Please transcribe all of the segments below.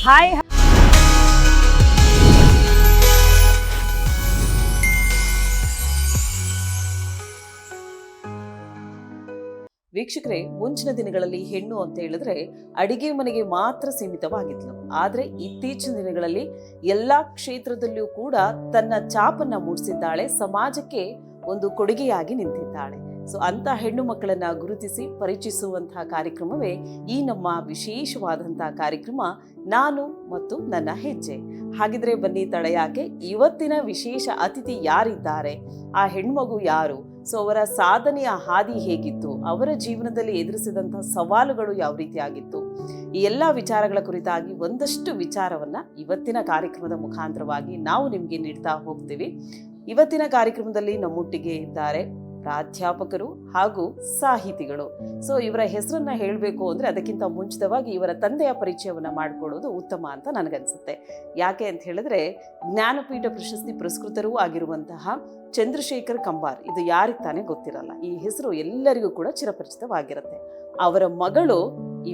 Hi ವೀಕ್ಷಕರೇ, ಮುಂಚಿನ ದಿನಗಳಲ್ಲಿ ಹೆಣ್ಣು ಅಂತ ಹೇಳಿದ್ರೆ ಅಡಿಗೆ ಮನೆಗೆ ಮಾತ್ರ ಸೀಮಿತವಾಗಿದ್ಲು. ಆದ್ರೆ ಇತ್ತೀಚಿನ ದಿನಗಳಲ್ಲಿ ಎಲ್ಲಾ ಕ್ಷೇತ್ರದಲ್ಲಿಯೂ ಕೂಡ ತನ್ನ ಛಾಪನ್ನ ಮೂಡಿಸಿದ್ದಾಳೆ, ಸಮಾಜಕ್ಕೆ ಒಂದು ಕೊಡುಗೆಯಾಗಿ ನಿಂತಿದ್ದಾಳೆ. ಸೊ ಅಂತ ಹೆಣ್ಣು ಮಕ್ಕಳನ್ನ ಗುರುತಿಸಿ ಪರಿಚಯಿಸುವಂತಹ ಕಾರ್ಯಕ್ರಮವೇ ಈ ನಮ್ಮ ವಿಶೇಷವಾದಂತಹ ಕಾರ್ಯಕ್ರಮ ನಾನು ಮತ್ತು ನನ್ನ ಹೆಜ್ಜೆ. ಹಾಗಿದ್ರೆ ಬನ್ನಿ ತಡೆಯಾಕೆ, ಇವತ್ತಿನ ವಿಶೇಷ ಅತಿಥಿ ಯಾರಿದ್ದಾರೆ, ಆ ಹೆಣ್ಮಗು ಯಾರು, ಸೊ ಅವರ ಸಾಧನೆಯ ಹಾದಿ ಹೇಗಿತ್ತು, ಅವರ ಜೀವನದಲ್ಲಿ ಎದುರಿಸಿದಂತಹ ಸವಾಲುಗಳು ಯಾವ ರೀತಿ ಆಗಿತ್ತು, ಈ ಎಲ್ಲ ವಿಚಾರಗಳ ಕುರಿತಾಗಿ ಒಂದಷ್ಟು ವಿಚಾರವನ್ನ ಇವತ್ತಿನ ಕಾರ್ಯಕ್ರಮದ ಮುಖಾಂತರವಾಗಿ ನಾವು ನಿಮಗೆ ನೀಡ್ತಾ ಹೋಗ್ತೀವಿ. ಇವತ್ತಿನ ಕಾರ್ಯಕ್ರಮದಲ್ಲಿ ನಮ್ಮೊಟ್ಟಿಗೆ ಇದ್ದಾರೆ ಪ್ರಾಧ್ಯಾಪಕರು ಹಾಗೂ ಸಾಹಿತಿಗಳು. ಸೊ ಇವರ ಹೆಸರನ್ನ ಹೇಳಬೇಕು ಅಂದ್ರೆ ಅದಕ್ಕಿಂತ ಮುಂಚಿತವಾಗಿ ಇವರ ತಂದೆಯ ಪರಿಚಯವನ್ನ ಮಾಡಿಕೊಳ್ಳೋದು ಉತ್ತಮ ಅಂತ ನನಗನ್ಸುತ್ತೆ. ಯಾಕೆ ಅಂತ ಹೇಳಿದ್ರೆ ಜ್ಞಾನಪೀಠ ಪ್ರಶಸ್ತಿ ಪುರಸ್ಕೃತರೂ ಆಗಿರುವಂತಹ ಚಂದ್ರಶೇಖರ್ ಕಂಬಾರ್, ಇದು ಯಾರಿಗೆ ತಾನೇ ಗೊತ್ತಿರಲ್ಲ, ಈ ಹೆಸರು ಎಲ್ಲರಿಗೂ ಕೂಡ ಚಿರಪರಿಚಿತವಾಗಿರುತ್ತೆ. ಅವರ ಮಗಳು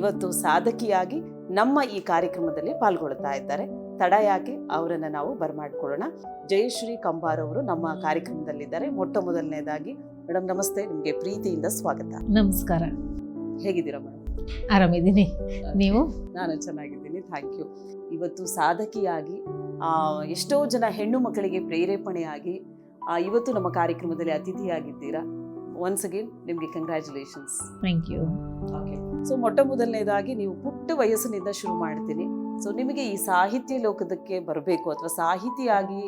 ಇವತ್ತು ಸಾಧಕಿಯಾಗಿ ನಮ್ಮ ಈ ಕಾರ್ಯಕ್ರಮದಲ್ಲಿ ಪಾಲ್ಗೊಳ್ತಾ ಇದ್ದಾರೆ. ತಡ ಯಾಕೆ, ಅವರನ್ನ ನಾವು ಬರಮಾಡ್ಕೊಳ್ಳೋಣ. ಜಯಶ್ರೀ ಕಂಬಾರ್ ಅವರು ನಮ್ಮ ಕಾರ್ಯಕ್ರಮದಲ್ಲಿದ್ದಾರೆ. ಮೊಟ್ಟ ಮೊದಲನೇದಾಗಿ ಮೇಡಮ್ ನಮಸ್ತೆ, ನಿಮಗೆ ಪ್ರೀತಿಯಿಂದ ಸ್ವಾಗತ. ನಮಸ್ಕಾರ. ಹೇಗಿದ್ದೀರಾ ಮೇಡಮ್? ಆರಾಮಿದ್ದೀನಿ, ನೀವು? ನಾನು ಚೆನ್ನಾಗಿದ್ದೀನಿ, ಥ್ಯಾಂಕ್ ಯು. ಇವತ್ತು ಸಾಧಕಿಯಾಗಿ ಎಷ್ಟೋ ಜನ ಹೆಣ್ಣು ಮಕ್ಕಳಿಗೆ ಪ್ರೇರೇಪಣೆಯಾಗಿ ಇವತ್ತು ನಮ್ಮ ಕಾರ್ಯಕ್ರಮದಲ್ಲಿ ಅತಿಥಿಯಾಗಿದ್ದೀರಾ. ಒನ್ಸ್ ಅಗೇನ್ ನಿಮಗೆ congratulations. Thank you. Okay, so ಮೊಟ್ಟ ಮೊದಲನೇದಾಗಿ ನೀವು ಪುಟ್ಟ ವಯಸ್ಸಿನಿಂದ ಶುರು ಮಾಡ್ತೀನಿ. ಸೊ ನಿಮಗೆ ಈ ಸಾಹಿತ್ಯ ಲೋಕದಕ್ಕೆ ಬರಬೇಕು ಅಥವಾ ಸಾಹಿತಿಯಾಗಿ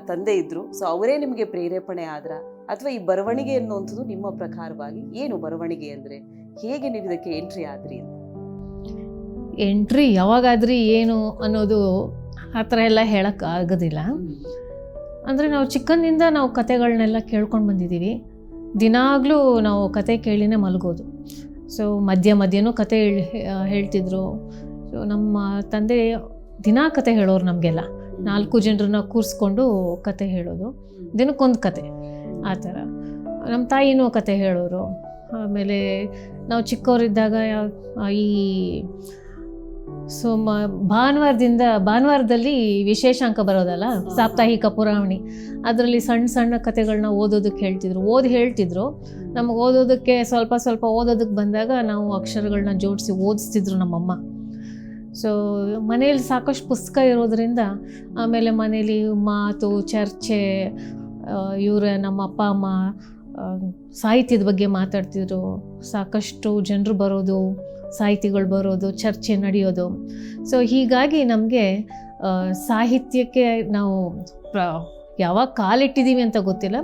ತಂದೆ ಇದ್ರು, ಸೊ ಅವರೇ ನಿಮಗೆ ಪ್ರೇರೇಪಣೆ ಆದ್ರ, ಅಥವಾ ಈ ಬರವಣಿಗೆ ಅನ್ನುವಂಥದ್ದು ನಿಮ್ಮ ಪ್ರಕಾರವಾಗಿ ಏನು ಬರವಣಿಗೆ ಅಂದ್ರೆ, ಹೇಗೆ ನೀವು ಇದಕ್ಕೆ ಎಂಟ್ರಿ ಆದ್ರಿ? ಎಂಟ್ರಿ ಯಾವಾಗಾದ್ರಿ ಏನು ಅನ್ನೋದು ಆ ಥರ ಎಲ್ಲ ಹೇಳಕ್ ಆಗೋದಿಲ್ಲ. ಅಂದರೆ ನಾವು ಚಿಕ್ಕಂದಿಂದ ನಾವು ಕತೆಗಳನ್ನೆಲ್ಲ ಕೇಳ್ಕೊಂಡು ಬಂದಿದ್ದೀವಿ. ದಿನಾಗಲೂ ನಾವು ಕತೆ ಕೇಳಿನೇ ಮಲಗೋದು. ಸೊ ಮಧ್ಯನೂ ಕತೆ ಹೇಳ್ತಿದ್ರು. ಸೊ ನಮ್ಮ ತಂದೆ ದಿನಾ ಕತೆ ಹೇಳೋರು ನಮಗೆಲ್ಲ. 4 ಜನರನ್ನ ಕೂರಿಸ್ಕೊಂಡು ಕತೆ ಹೇಳೋದು, ದಿನಕ್ಕೊಂದು ಕತೆ ಆ ಥರ. ನಮ್ಮ ತಾಯಿನೂ ಕತೆ ಹೇಳೋರು. ಆಮೇಲೆ ನಾವು ಚಿಕ್ಕವರಿದ್ದಾಗ ಈ ಭಾನುವಾರದಲ್ಲಿ ವಿಶೇಷಾಂಕ ಬರೋದಲ್ಲ, ಸಾಪ್ತಾಹಿಕ ಪುರಾವಣಿ, ಅದರಲ್ಲಿ ಸಣ್ಣ ಸಣ್ಣ ಕತೆಗಳನ್ನ ಓದೋದಕ್ಕೆ ಹೇಳ್ತಿದ್ರು. ನಮಗೆ ಓದೋದಕ್ಕೆ ಸ್ವಲ್ಪ ಓದೋದಕ್ಕೆ ಬಂದಾಗ ನಾವು ಅಕ್ಷರಗಳನ್ನ ಜೋಡಿಸಿ ಓದಿಸ್ತಿದ್ರು ನಮ್ಮಮ್ಮ. ಸೊ ಮನೇಲಿ ಸಾಕಷ್ಟು ಪುಸ್ತಕ ಇರೋದ್ರಿಂದ, ಆಮೇಲೆ ಮನೇಲಿ ಮಾತು ಚರ್ಚೆ, ನಮ್ಮ ಅಪ್ಪ ಅಮ್ಮ ಸಾಹಿತ್ಯದ ಬಗ್ಗೆ ಮಾತಾಡ್ತಿದ್ರು. ಸಾಕಷ್ಟು ಜನರು ಬರೋದು, ಸಾಹಿತಿಗಳು ಬರೋದು, ಚರ್ಚೆ ನಡೆಯೋದು. ಸೊ ಹೀಗಾಗಿ ನಮಗೆ ಸಾಹಿತ್ಯಕ್ಕೆ ನಾವು ಯಾವಾಗ ಕಾಲಿಟ್ಟಿದ್ದೀವಿ ಅಂತ ಗೊತ್ತಿಲ್ಲ,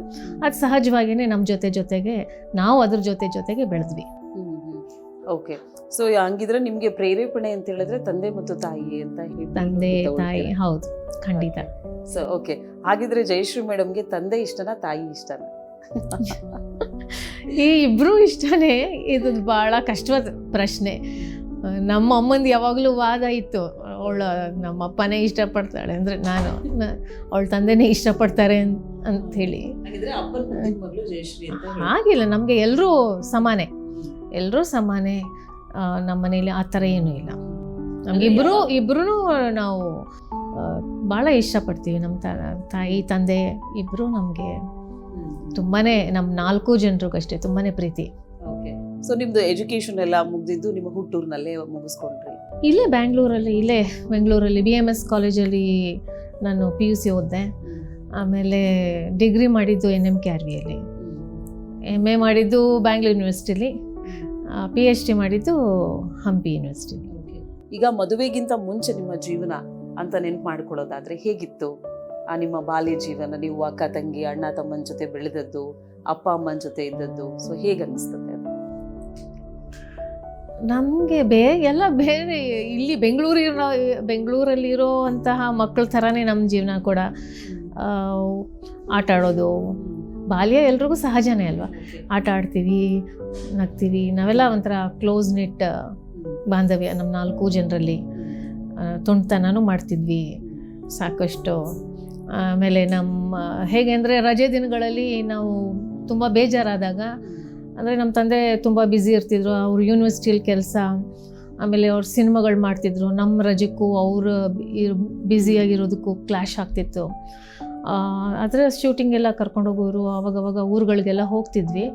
ಅದು ಸಹಜವಾಗಿಯೇ ನಮ್ಮ ಜೊತೆಗೆ ನಾವು ಅದ್ರ ಜೊತೆಗೆ ಬೆಳೆದ್ವಿ. ಓಕೆ, ಸೊ ಹಂಗಿದ್ರೆ ನಿಮಗೆ ಪ್ರೇರೇಪಣೆ ಅಂತ ಹೇಳಿದ್ರೆ ತಂದೆ ಮತ್ತು ತಾಯಿ ಅಂತ ತಂದೆ ತಾಯಿ, ಹೌದು, ಖಂಡಿತ. ಸೊ ಓಕೆ, ಹಾಗಿದ್ರೆ ಜಯಶ್ರೀ ಮೇಡಮ್ಗೆ ತಂದೆ ಇಷ್ಟನಾ ತಾಯಿ ಇಷ್ಟನಾ? ಈ ಇಬ್ರು ಇಷ್ಟನೇ. ಇದು ಬಹಳ ಕಷ್ಟವಾದ ಪ್ರಶ್ನೆ. ನಮ್ಮ ಅಮ್ಮಂದು ಯಾವಾಗಲೂ ವಾದ ಇತ್ತು, ನಮ್ಮ ಅಪ್ಪನೇ ಇಷ್ಟಪಡ್ತಾಳೆ ಅಂದರೆ ಅವಳ ತಂದೆನೇ ಇಷ್ಟಪಡ್ತಾರೆ ಅಂಥೇಳಿ. ಹಾಗಿಲ್ಲ, ನಮಗೆ ಎಲ್ಲರೂ ಸಮಾನೆ. ನಮ್ಮ ಮನೇಲಿ ಆ ಥರ ಏನೂ ಇಲ್ಲ. ನಮ್ಗೆ ಇಬ್ರು ನಾವು ಭಾಳ ಇಷ್ಟಪಡ್ತೀವಿ. ನಮ್ಮ ತಾಯಿ ತಂದೆ ಇಬ್ಬರು ನಮಗೆ ತುಂಬಾ, ನಮ್ಮ 4 ಜನರಿಗಷ್ಟೇ ತುಂಬಾ ಪ್ರೀತಿ. ಓಕೆ, ಸೊ ನಿಮ್ದು ಎಜುಕೇಶನ್ ಎಲ್ಲ ಮುಗಿದಿದ್ದು ನಿಮ್ಮ ಹುಟ್ಟೂರಿನಲ್ಲೇ ಮುಗಿಸ್ಕೊಂಡ್ರಿ? ಇಲ್ಲೇ ಬೆಂಗಳೂರಲ್ಲಿ BMS ಕಾಲೇಜಲ್ಲಿ ನಾನು PUC ಓದಿದೆ. ಆಮೇಲೆ ಡಿಗ್ರಿ ಮಾಡಿದ್ದು NMKRVಯಲ್ಲಿ, MA ಮಾಡಿದ್ದು ಬ್ಯಾಂಗ್ಳೂರ್ ಯೂನಿವರ್ಸಿಟಿಲಿ, PhD ಮಾಡಿದ್ದು ಹಂಪಿ ಯೂನಿವರ್ಸಿಟಿ. ಈಗ ಮದುವೆಗಿಂತ ಮುಂಚೆ ನಿಮ್ಮ ಜೀವನ ಅಂತ ನೆನ್ಪು ಮಾಡ್ಕೊಳ್ಳೋದಾದ್ರೆ ಹೇಗಿತ್ತು ನಿಮ್ಮ ಬಾಲ್ಯ ಜೀವನ? ನೀವು ಅಕ್ಕ ತಂಗಿ ಅಣ್ಣ ತಮ್ಮನ ಜೊತೆ ಬೆಳೆದದ್ದು, ಅಪ್ಪ ಅಮ್ಮನ ಜೊತೆ ಇದ್ದದ್ದು, ಸೊ ಹೇಗೆ ಅನಿಸ್ತದೆ? ನಮಗೆ ಎಲ್ಲ ಬೇರೆ, ಇಲ್ಲಿ ಬೆಂಗಳೂರಲ್ಲಿರೋ ಅಂತಹ ಮಕ್ಕಳ ಥರನೇ ನಮ್ಮ ಜೀವನ ಕೂಡ. ಆಟ ಆಡೋದು, ಬಾಲ್ಯ ಎಲ್ರಿಗೂ ಸಹಜನೇ ಅಲ್ವಾ. ಆಟ ಆಡ್ತೀವಿ, ನಗ್ತೀವಿ, ನಾವೆಲ್ಲ ಒಂಥರ ಕ್ಲೋಸ್ ನೆಟ್ ಬಾಂಧವ್ಯ ನಮ್ಮ 4 ಜನರಲ್ಲಿ. ತುಂಟತನೂ ಮಾಡ್ತಿದ್ವಿ ಸಾಕಷ್ಟು. ಆಮೇಲೆ ಹೇಗೆ ಅಂದರೆ ರಜೆ ದಿನಗಳಲ್ಲಿ ನಾವು ತುಂಬ ಬೇಜಾರಾದಾಗ, ಅಂದರೆ ನಮ್ಮ ತಂದೆ ತುಂಬ ಬ್ಯುಸಿ ಇರ್ತಿದ್ರು, ಅವರು ಯೂನಿವರ್ಸಿಟಿಯಲ್ಲಿ ಕೆಲಸ, ಆಮೇಲೆ ಅವ್ರು ಸಿನಿಮಾಗಳು ಮಾಡ್ತಿದ್ರು, ನಮ್ಮ ರಜಕ್ಕೂ ಅವರು ಬ್ಯುಸಿಯಾಗಿರೋದಕ್ಕೂ ಕ್ಲಾಶ್ ಆಗ್ತಿತ್ತು. ಅದರ ಶೂಟಿಂಗ್ ಎಲ್ಲ ಕರ್ಕೊಂಡೋಗೋರು, ಅವಾಗವಾಗ ಊರುಗಳಿಗೆಲ್ಲ ಹೋಗ್ತಿದ್ವಿ.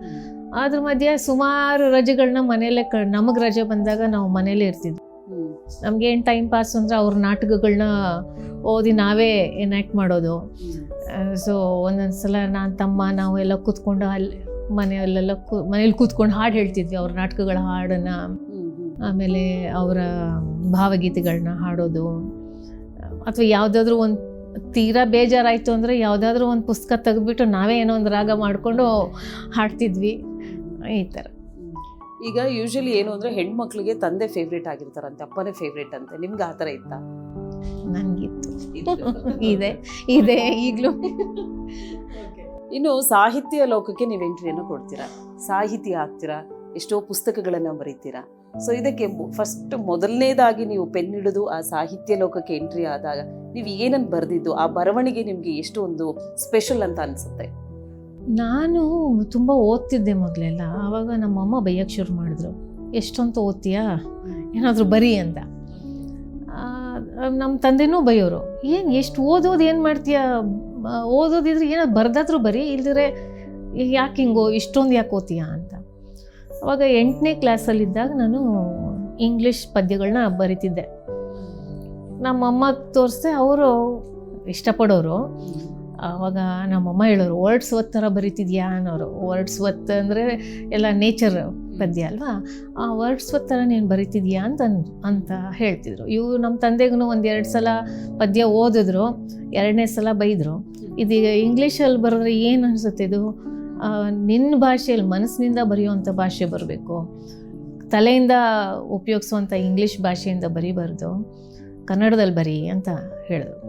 ಅದ್ರ ಮಧ್ಯೆ ಸುಮಾರು ರಜೆಗಳನ್ನ ಮನೇಲೆ ನಮಗೆ ರಜೆ ಬಂದಾಗ ನಾವು ಮನೇಲೇ ಇರ್ತಿದ್ವಿ. ನಮ್ಗೆ ಏನು ಟೈಮ್ ಪಾಸ್ ಅಂದರೆ ಅವ್ರ ನಾಟಕಗಳನ್ನ ಓದಿ ನಾವೇ ಎನ್ಯಾಕ್ಟ್ ಮಾಡೋದು. ಸೊ ಒಂದೊಂದ್ಸಲ ನಾನು ತಮ್ಮ ನಾವು ಎಲ್ಲ ಕೂತ್ಕೊಂಡು ಅಲ್ಲಿ ಮನೇಲಿ ಕೂತ್ಕೊಂಡು ಹಾಡು ಹೇಳ್ತಿದ್ವಿ, ಅವ್ರ ನಾಟಕಗಳ ಹಾಡನ್ನು, ಆಮೇಲೆ ಅವರ ಭಾವಗೀತೆಗಳನ್ನ ಹಾಡೋದು. ಅಥವಾ ಯಾವುದಾದ್ರೂ ಒಂದು ತೀರಾ ಬೇಜಾರಾಯಿತು ಅಂದರೆ ಯಾವುದಾದ್ರೂ ಒಂದು ಪುಸ್ತಕ ತೆಗೆದ್ಬಿಟ್ಟು ನಾವೇ ಏನೋ ಒಂದು ರಾಗ ಮಾಡಿಕೊಂಡು ಹಾಡ್ತಿದ್ವಿ, ಈ ಥರ. ಈಗ ಯೂಶಲಿ ಏನು ಅಂದರೆ ಹೆಣ್ಮಕ್ಳಿಗೆ ತಂದೆ ಫೇವ್ರೇಟ್ ಆಗಿರ್ತಾರಂತೆ, ಅಪ್ಪನೇ ಫೇವ್ರೇಟ್ ಅಂತೆ. ನಿಮ್ಗೆ ಆ ಥರ ಇತ್ತಾ? ನನಗಿತ್ತು, ಇದೆ ಈಗಲೂ. ಇನ್ನು ಸಾಹಿತ್ಯ ಲೋಕಕ್ಕೆ ನೀವು ಎಂಟ್ರಿಯನ್ನು ಕೊಡ್ತೀರಾ, ಸಾಹಿತಿ ಆಗ್ತೀರಾ, ಎಷ್ಟೋ ಪುಸ್ತಕಗಳನ್ನು ಬರೀತೀರಾ. ಸೊ ಇದಕ್ಕೆ ಫಸ್ಟ್ ಮೊದಲನೇದಾಗಿ ನೀವು ಪೆನ್ ಹಿಡಿದು ಆ ಸಾಹಿತ್ಯ ಲೋಕಕ್ಕೆ ಎಂಟ್ರಿ ಆದಾಗ ನೀವು ಏನನ್ನು ಬರೆದಿದ್ದು, ಆ ಬರವಣಿಗೆ ನಿಮಗೆ ಎಷ್ಟು ಒಂದು ಸ್ಪೆಷಲ್ ಅಂತ ಅನಿಸುತ್ತೆ? ನಾನು ತುಂಬ ಓದ್ತಿದ್ದೆ ಮೊದಲೆಲ್ಲ. ಆವಾಗ ನಮ್ಮಮ್ಮ ಬೈಯಕ್ಕೆ ಶುರು ಮಾಡಿದ್ರು, ಎಷ್ಟೊಂದು ಓದ್ತೀಯಾ, ಏನಾದರೂ ಬರೀ ಅಂತ. ನಮ್ಮ ತಂದೆನೂ ಬೈಯೋರು, ಏನು ಎಷ್ಟು ಓದೋದು, ಏನು ಮಾಡ್ತೀಯಾ, ಓದೋದಿದ್ರೆ ಏನಾದ್ರು ಬರ್ದಾದ್ರೂ ಬರೀ, ಇಲ್ದಿರೆ ಯಾಕೆ ಹಿಂಗೋ ಇಷ್ಟೊಂದು ಯಾಕೆ ಓದ್ತೀಯಾ ಅಂತ. ಅವಾಗ 8ನೇ ಕ್ಲಾಸಲ್ಲಿದ್ದಾಗ ನಾನು ಇಂಗ್ಲೀಷ್ ಪದ್ಯಗಳನ್ನ ಬರಿತಿದ್ದೆ. ನಮ್ಮಮ್ಮಗೆ ತೋರಿಸ್ದೆ, ಅವರು ಇಷ್ಟಪಡೋರು. ಆವಾಗ ನಮ್ಮಮ್ಮ ಹೇಳೋರು, ವರ್ಡ್ಸ್ವರ್ತ್ ಥರ ಬರಿತಿದ್ಯಾ ಅನ್ನೋರು. ವರ್ಡ್ಸ್ವರ್ತ್ ಅಂದರೆ ಎಲ್ಲ ನೇಚರ್ ಪದ್ಯ ಅಲ್ವಾ, ಆ ವರ್ಡ್ಸ್ವರ್ತ್ ಥರ ನೀನು ಬರಿತಿದ್ಯಾ ಅಂತ ಹೇಳ್ತಿದ್ರು. ಇವು ನಮ್ಮ ತಂದೆಗೂ 1-2 ಸಲ ಪದ್ಯ ಓದಿದ್ರು, 2ನೇ ಸಲ ಬೈದರು. ಇದೀಗ ಇಂಗ್ಲೀಷಲ್ಲಿ ಬರೆದ್ರೆ ಏನು ಅನಿಸುತ್ತೆ, ಇದು ನಿನ್ನ ಭಾಷೆಯಲ್ಲಿ ಮನಸ್ಸಿನಿಂದ ಬರೆಯುವಂಥ ಭಾಷೆ ಬರಬೇಕು, ತಲೆಯಿಂದ ಉಪಯೋಗಿಸುವಂಥ ಇಂಗ್ಲೀಷ್ ಭಾಷೆಯಿಂದ ಬರೀಬಾರ್ದು, ಕನ್ನಡದಲ್ಲಿ ಬರೀ ಅಂತ ಹೇಳಿದ್ರು.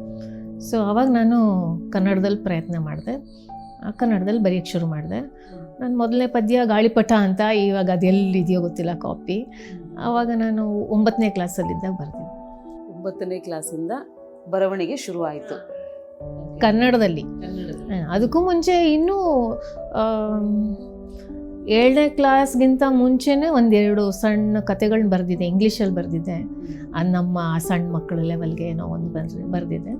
ಸೊ ಆವಾಗ ನಾನು ಕನ್ನಡದಲ್ಲಿ ಪ್ರಯತ್ನ ಮಾಡಿದೆ, ಕನ್ನಡದಲ್ಲಿ ಬರೆಯೋಕ್ಕೆ ಶುರು ಮಾಡಿದೆ. ನನ್ನ ಮೊದಲನೇ ಪದ್ಯ ಗಾಳಿಪಟ ಅಂತ, ಇವಾಗ ಅದೆಲ್ಲಿದೆಯೋ ಗೊತ್ತಿಲ್ಲ ಕಾಪಿ. ಆವಾಗ ನಾನು 9ನೇ ಕ್ಲಾಸಲ್ಲಿದ್ದಾಗ ಬರೆದಿದ್ದೆ. 9ನೇ ಕ್ಲಾಸಿಂದ ಬರವಣಿಗೆ ಶುರು ಆಯಿತು ಕನ್ನಡದಲ್ಲಿ. ಅದಕ್ಕೂ ಮುಂಚೆ ಇನ್ನೂ 7ನೇ ಕ್ಲಾಸ್ಗಿಂತ ಮುಂಚೆನೇ 1-2 ಸಣ್ಣ ಕತೆಗಳನ್ನ ಬರೆದಿದ್ದೆ, ಇಂಗ್ಲೀಷಲ್ಲಿ ಬರೆದಿದ್ದೆ. ಅದು ನಮ್ಮ ಸಣ್ಣ ಮಕ್ಕಳ ಲೆವೆಲ್ಗೆ ಏನೋ ಒಂದು ಬರೆದಿದ್ದೆ.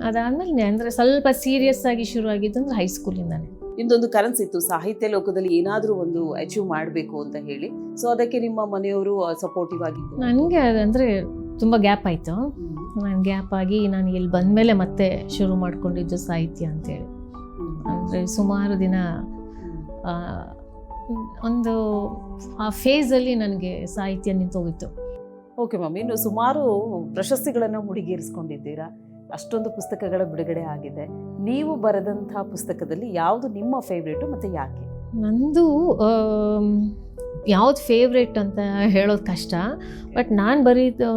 ಅದಾದಮೇಲೆ ಅಂದರೆ ಸ್ವಲ್ಪ ಸೀರಿಯಸ್ ಆಗಿ ಶುರು ಆಗಿದ್ದು ಅಂದರೆ ಹೈಸ್ಕೂಲಿಂದಾನೆ. ನಿಮ್ದೊಂದು ಕನಸಿತ್ತು ಸಾಹಿತ್ಯ ಲೋಕದಲ್ಲಿ ಏನಾದರೂ ಒಂದು ಅಚೀವ್ ಮಾಡಬೇಕು ಅಂತ ಹೇಳಿ. ಸೊ ಅದಕ್ಕೆ ನಿಮ್ಮ ಮನೆಯವರು ಸಪೋರ್ಟಿವ್ ಆಗಿತ್ತು? ನನಗೆ ಅಂದರೆ ತುಂಬ ಗ್ಯಾಪ್ ಆಯಿತು. ನಾನು ಗ್ಯಾಪ್ ಆಗಿ ನಾನು ಇಲ್ಲಿ ಬಂದಮೇಲೆ ಮತ್ತೆ ಶುರು ಮಾಡ್ಕೊಂಡಿದ್ದು ಸಾಹಿತ್ಯ ಅಂತೇಳಿ. ಅಂದರೆ ಸುಮಾರು ದಿನ ಒಂದು ಆ ಫೇಸಲ್ಲಿ ನನಗೆ ಸಾಹಿತ್ಯ ನಿಂತೋಗಿತ್ತು. ಓಕೆ ಮ್ಯಾಮ್, ಇನ್ನು ಸುಮಾರು ಪ್ರಶಸ್ತಿಗಳನ್ನು ಮುಡಿಗೇರಿಸ್ಕೊಂಡಿದ್ದೀರಾ, ಅಷ್ಟೊಂದು ಪುಸ್ತಕಗಳ ಬಿಡುಗಡೆ ಆಗಿದೆ. ನೀವು ಬರೆದಂಥ ಪುಸ್ತಕದಲ್ಲಿ ಯಾವುದು ನಿಮ್ಮ ಫೇವ್ರೇಟು ಮತ್ತು ಯಾಕೆ? ನಂದು ಯಾವ್ದು ಫೇವ್ರೇಟ್ ಅಂತ ಹೇಳೋದು ಕಷ್ಟ. ಬಟ್ ನಾನು ಬರೀದು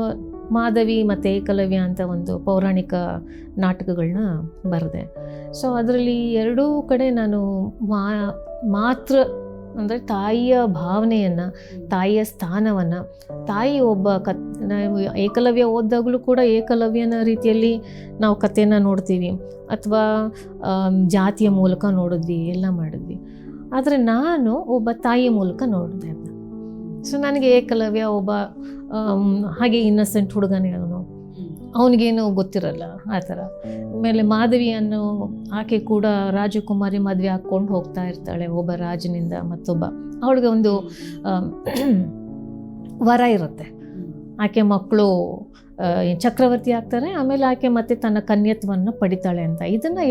ಮಾಧವಿ ಮತ್ತು ಏಕಲವ್ಯ ಅಂತ ಒಂದು ಪೌರಾಣಿಕ ನಾಟಕಗಳನ್ನ ಬರೆದೆ. ಸೊ ಅದರಲ್ಲಿ 2 ಕಡೆ ನಾನು ಮಾತೃ ಅಂದರೆ ತಾಯಿಯ ಭಾವನೆಯನ್ನು, ತಾಯಿಯ ಸ್ಥಾನವನ್ನು, ತಾಯಿ ಒಬ್ಬ ನಾವು ಏಕಲವ್ಯ ಓದಿದಾಗಲೂ ಕೂಡ ಏಕಲವ್ಯನ ರೀತಿಯಲ್ಲಿ ನಾವು ಕಥೆನ ನೋಡ್ತೀವಿ, ಅಥವಾ ಜಾತಿಯ ಮೂಲಕ ನೋಡಿದ್ವಿ, ಎಲ್ಲ ಮಾಡಿದ್ವಿ. ಆದರೆ ನಾನು ಒಬ್ಬ ತಾಯಿಯ ಮೂಲಕ ನೋಡಿದೆ ಅದನ್ನ. ಸೊ ನನಗೆ ಏಕಲವ್ಯ ಒಬ್ಬ ಹಾಗೆ ಇನ್ನಸೆಂಟ್ ಹುಡುಗನೇ, ಅವನಿಗೇನು ಗೊತ್ತಿರಲ್ಲ ಆ ಥರ. ಆಮೇಲೆ ಮಾಧವಿ ಅನ್ನೋ ಆಕೆ ಕೂಡ ರಾಜಕುಮಾರಿ ಮದುವೆ ಹಾಕ್ಕೊಂಡು ಹೋಗ್ತಾ ಇರ್ತಾಳೆ ಒಬ್ಬ ರಾಜನಿಂದ ಮತ್ತೊಬ್ಬ. ಅವಳಿಗೆ ಒಂದು ವರ ಇರುತ್ತೆ, ಆಕೆ ಮಕ್ಕಳು ಚಕ್ರವರ್ತಿ ಆಗ್ತಾರೆ, ಆಮೇಲೆ ಆಕೆ ಮತ್ತೆ ತನ್ನ ಕನ್ಯತ್ವವನ್ನು ಪಡಿತಾಳೆ ಅಂತ. ಇದನ್ನು